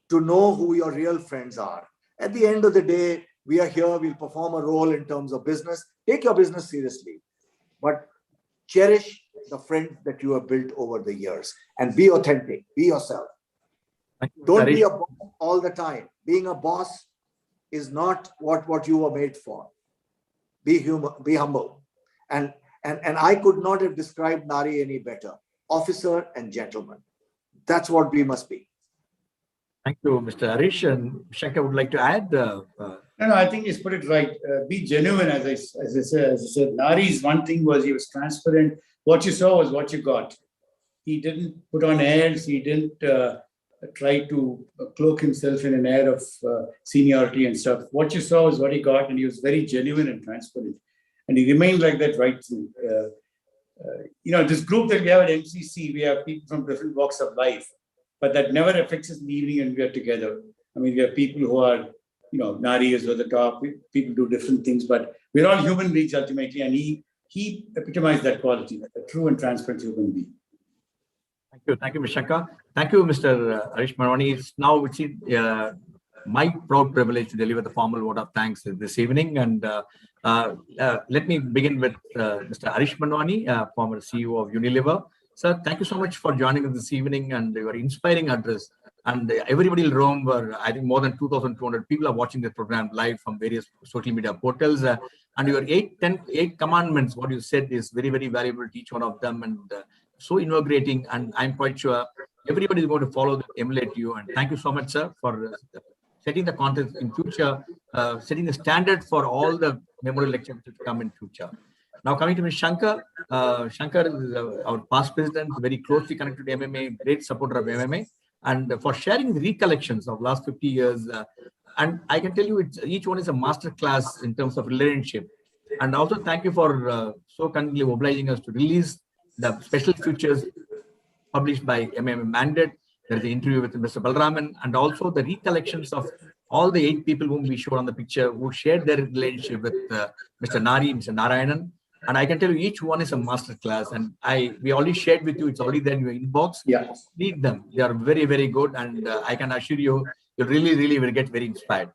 to know who your real friends are. At the end of the day, we are here, we'll perform a role in terms of business. Take your business seriously, but cherish the friends that you have built over the years and be authentic, be yourself. Don't be a boss all the time. Being a boss is not what you were made for. Be humble. And I could not have described Nari any better. Officer and gentleman. That's what we must be. Thank you, Mr. Harish. And Shankar would like to add. No, I think he's put it right. Be genuine, as I said. Nari's one thing was he was transparent. What you saw was what you got. He didn't put on airs. He didn't try to cloak himself in an air of seniority and stuff. What you saw was what he got, and he was very genuine and transparent. And he remained like that right through. This group that we have at MCC, we have people from different walks of life, but that never affects us in the evening when we are together. I mean, we have people who are, Nari is at the top, people do different things, but we're all human beings ultimately, and he epitomized that quality, a true and transparent human being. Thank you, Mr. Shankar. Thank you, Mr. Harish Manwani. Now it's my proud privilege to deliver the formal vote of thanks this evening. And let me begin with Mr. Harish Manwani, former CEO of Unilever. Sir, thank you so much for joining us this evening and your inspiring address. And everybody will remember, I think more than 2,200 people are watching this program live from various social media portals. And your 8 commandments, what you said is very, very valuable to each one of them and so invigorating. And I'm quite sure everybody is going to follow, emulate you. And thank you so much, sir, for setting the content in future, setting the standard for all the memorial lectures to come in future. Now coming to Ms. Shankar. Shankar is our past president, very closely connected to MMA, great supporter of MMA, and for sharing the recollections of last 50 years. And I can tell you, each one is a master class in terms of relationship. And also thank you for so kindly obliging us to release the special features published by MMA Mandate. There is an interview with Mr. Balraman, and also the recollections of all the 8 people whom we showed on the picture who shared their relationship with Mr. Nari, Mr. Narayanan. And I can tell you each one is a master class. And we already shared with you, it's already there in your inbox. Yeah. Read them. They are very, very good. And I can assure you, you really, really will get very inspired.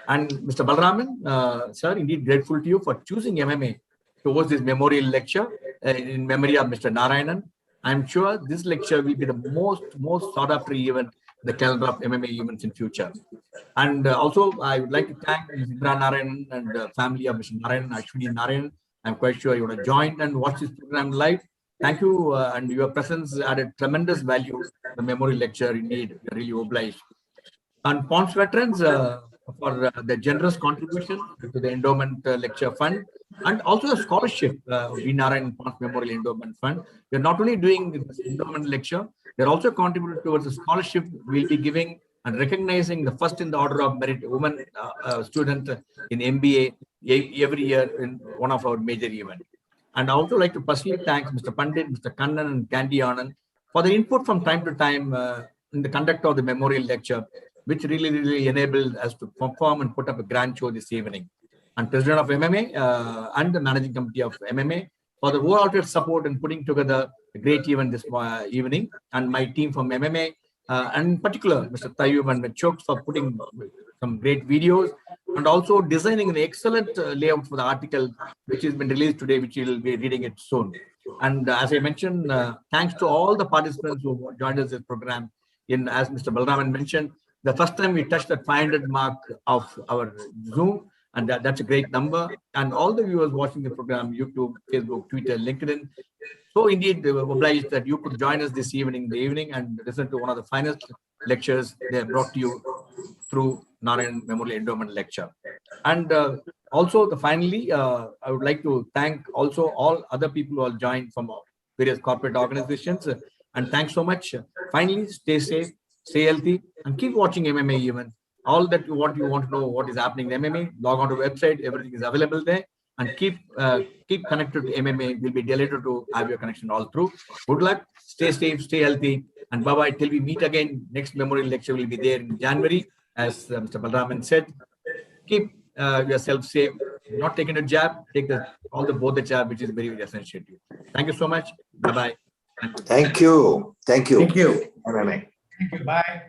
And Mr. Balraman, sir, indeed grateful to you for choosing MMA to host this memorial lecture in memory of Mr. Narayanan. I'm sure this lecture will be the most sought after event in the calendar of MMA events in future. And also, I would like to thank Ms. Indra Narayanan and the family of Mr. Narayanan, Ashwini Narayanan. I'm quite sure you would have joined and watched this program live. Thank you, and your presence added tremendous value to the memorial lecture. Indeed, we are really obliged. And POND'S Veterans for the generous contribution to the Endowment Lecture Fund, and also the scholarship V. Narayanan POND'S Memorial Endowment Fund. We're not only doing this endowment lecture, they're also contributing towards the scholarship we'll be giving and recognizing the first in the order of merit woman student in MBA every year in one of our major events. And I also like to personally thank Mr. Pandit, Mr. Kannan, and Candy Anand for the input from time to time in the conduct of the memorial lecture, which really enabled us to perform and put up a grand show this evening. And President of MMA and the Managing Committee of MMA for the wholehearted support in putting together a great event this evening, and my team from MMA, and in particular, Mr. Tayyub and Chooks for putting some great videos, and also designing an excellent layout for the article, which has been released today, which you will be reading it soon. And as I mentioned, thanks to all the participants who joined us in this program. As Mr. Balraman mentioned, the first time we touched the 500 mark of our Zoom, and that's a great number. And all the viewers watching the program, YouTube, Facebook, Twitter, LinkedIn. So indeed, they were obliged that you could join us this evening, and listen to one of the finest lectures they have brought to you through Narayanan Memorial Endowment Lecture. And also, finally, I would like to thank also all other people who have joined from various corporate organizations. And thanks so much. Finally, stay safe, stay healthy, and keep watching MMA events. All that what you want to know what is happening in MMA, log on to the website, everything is available there, and keep connected to MMA. We'll be delighted to have your connection all through. Good luck, stay safe, stay healthy, and bye-bye till we meet again. Next memorial lecture will be there in January, as Mr. Balraman said. Keep yourself safe, not taking a jab, take both the jab, which is very, very essential to you. Thank you so much. Bye-bye. Thank you. Thank you. Thank you. MMA. Thank you. Bye.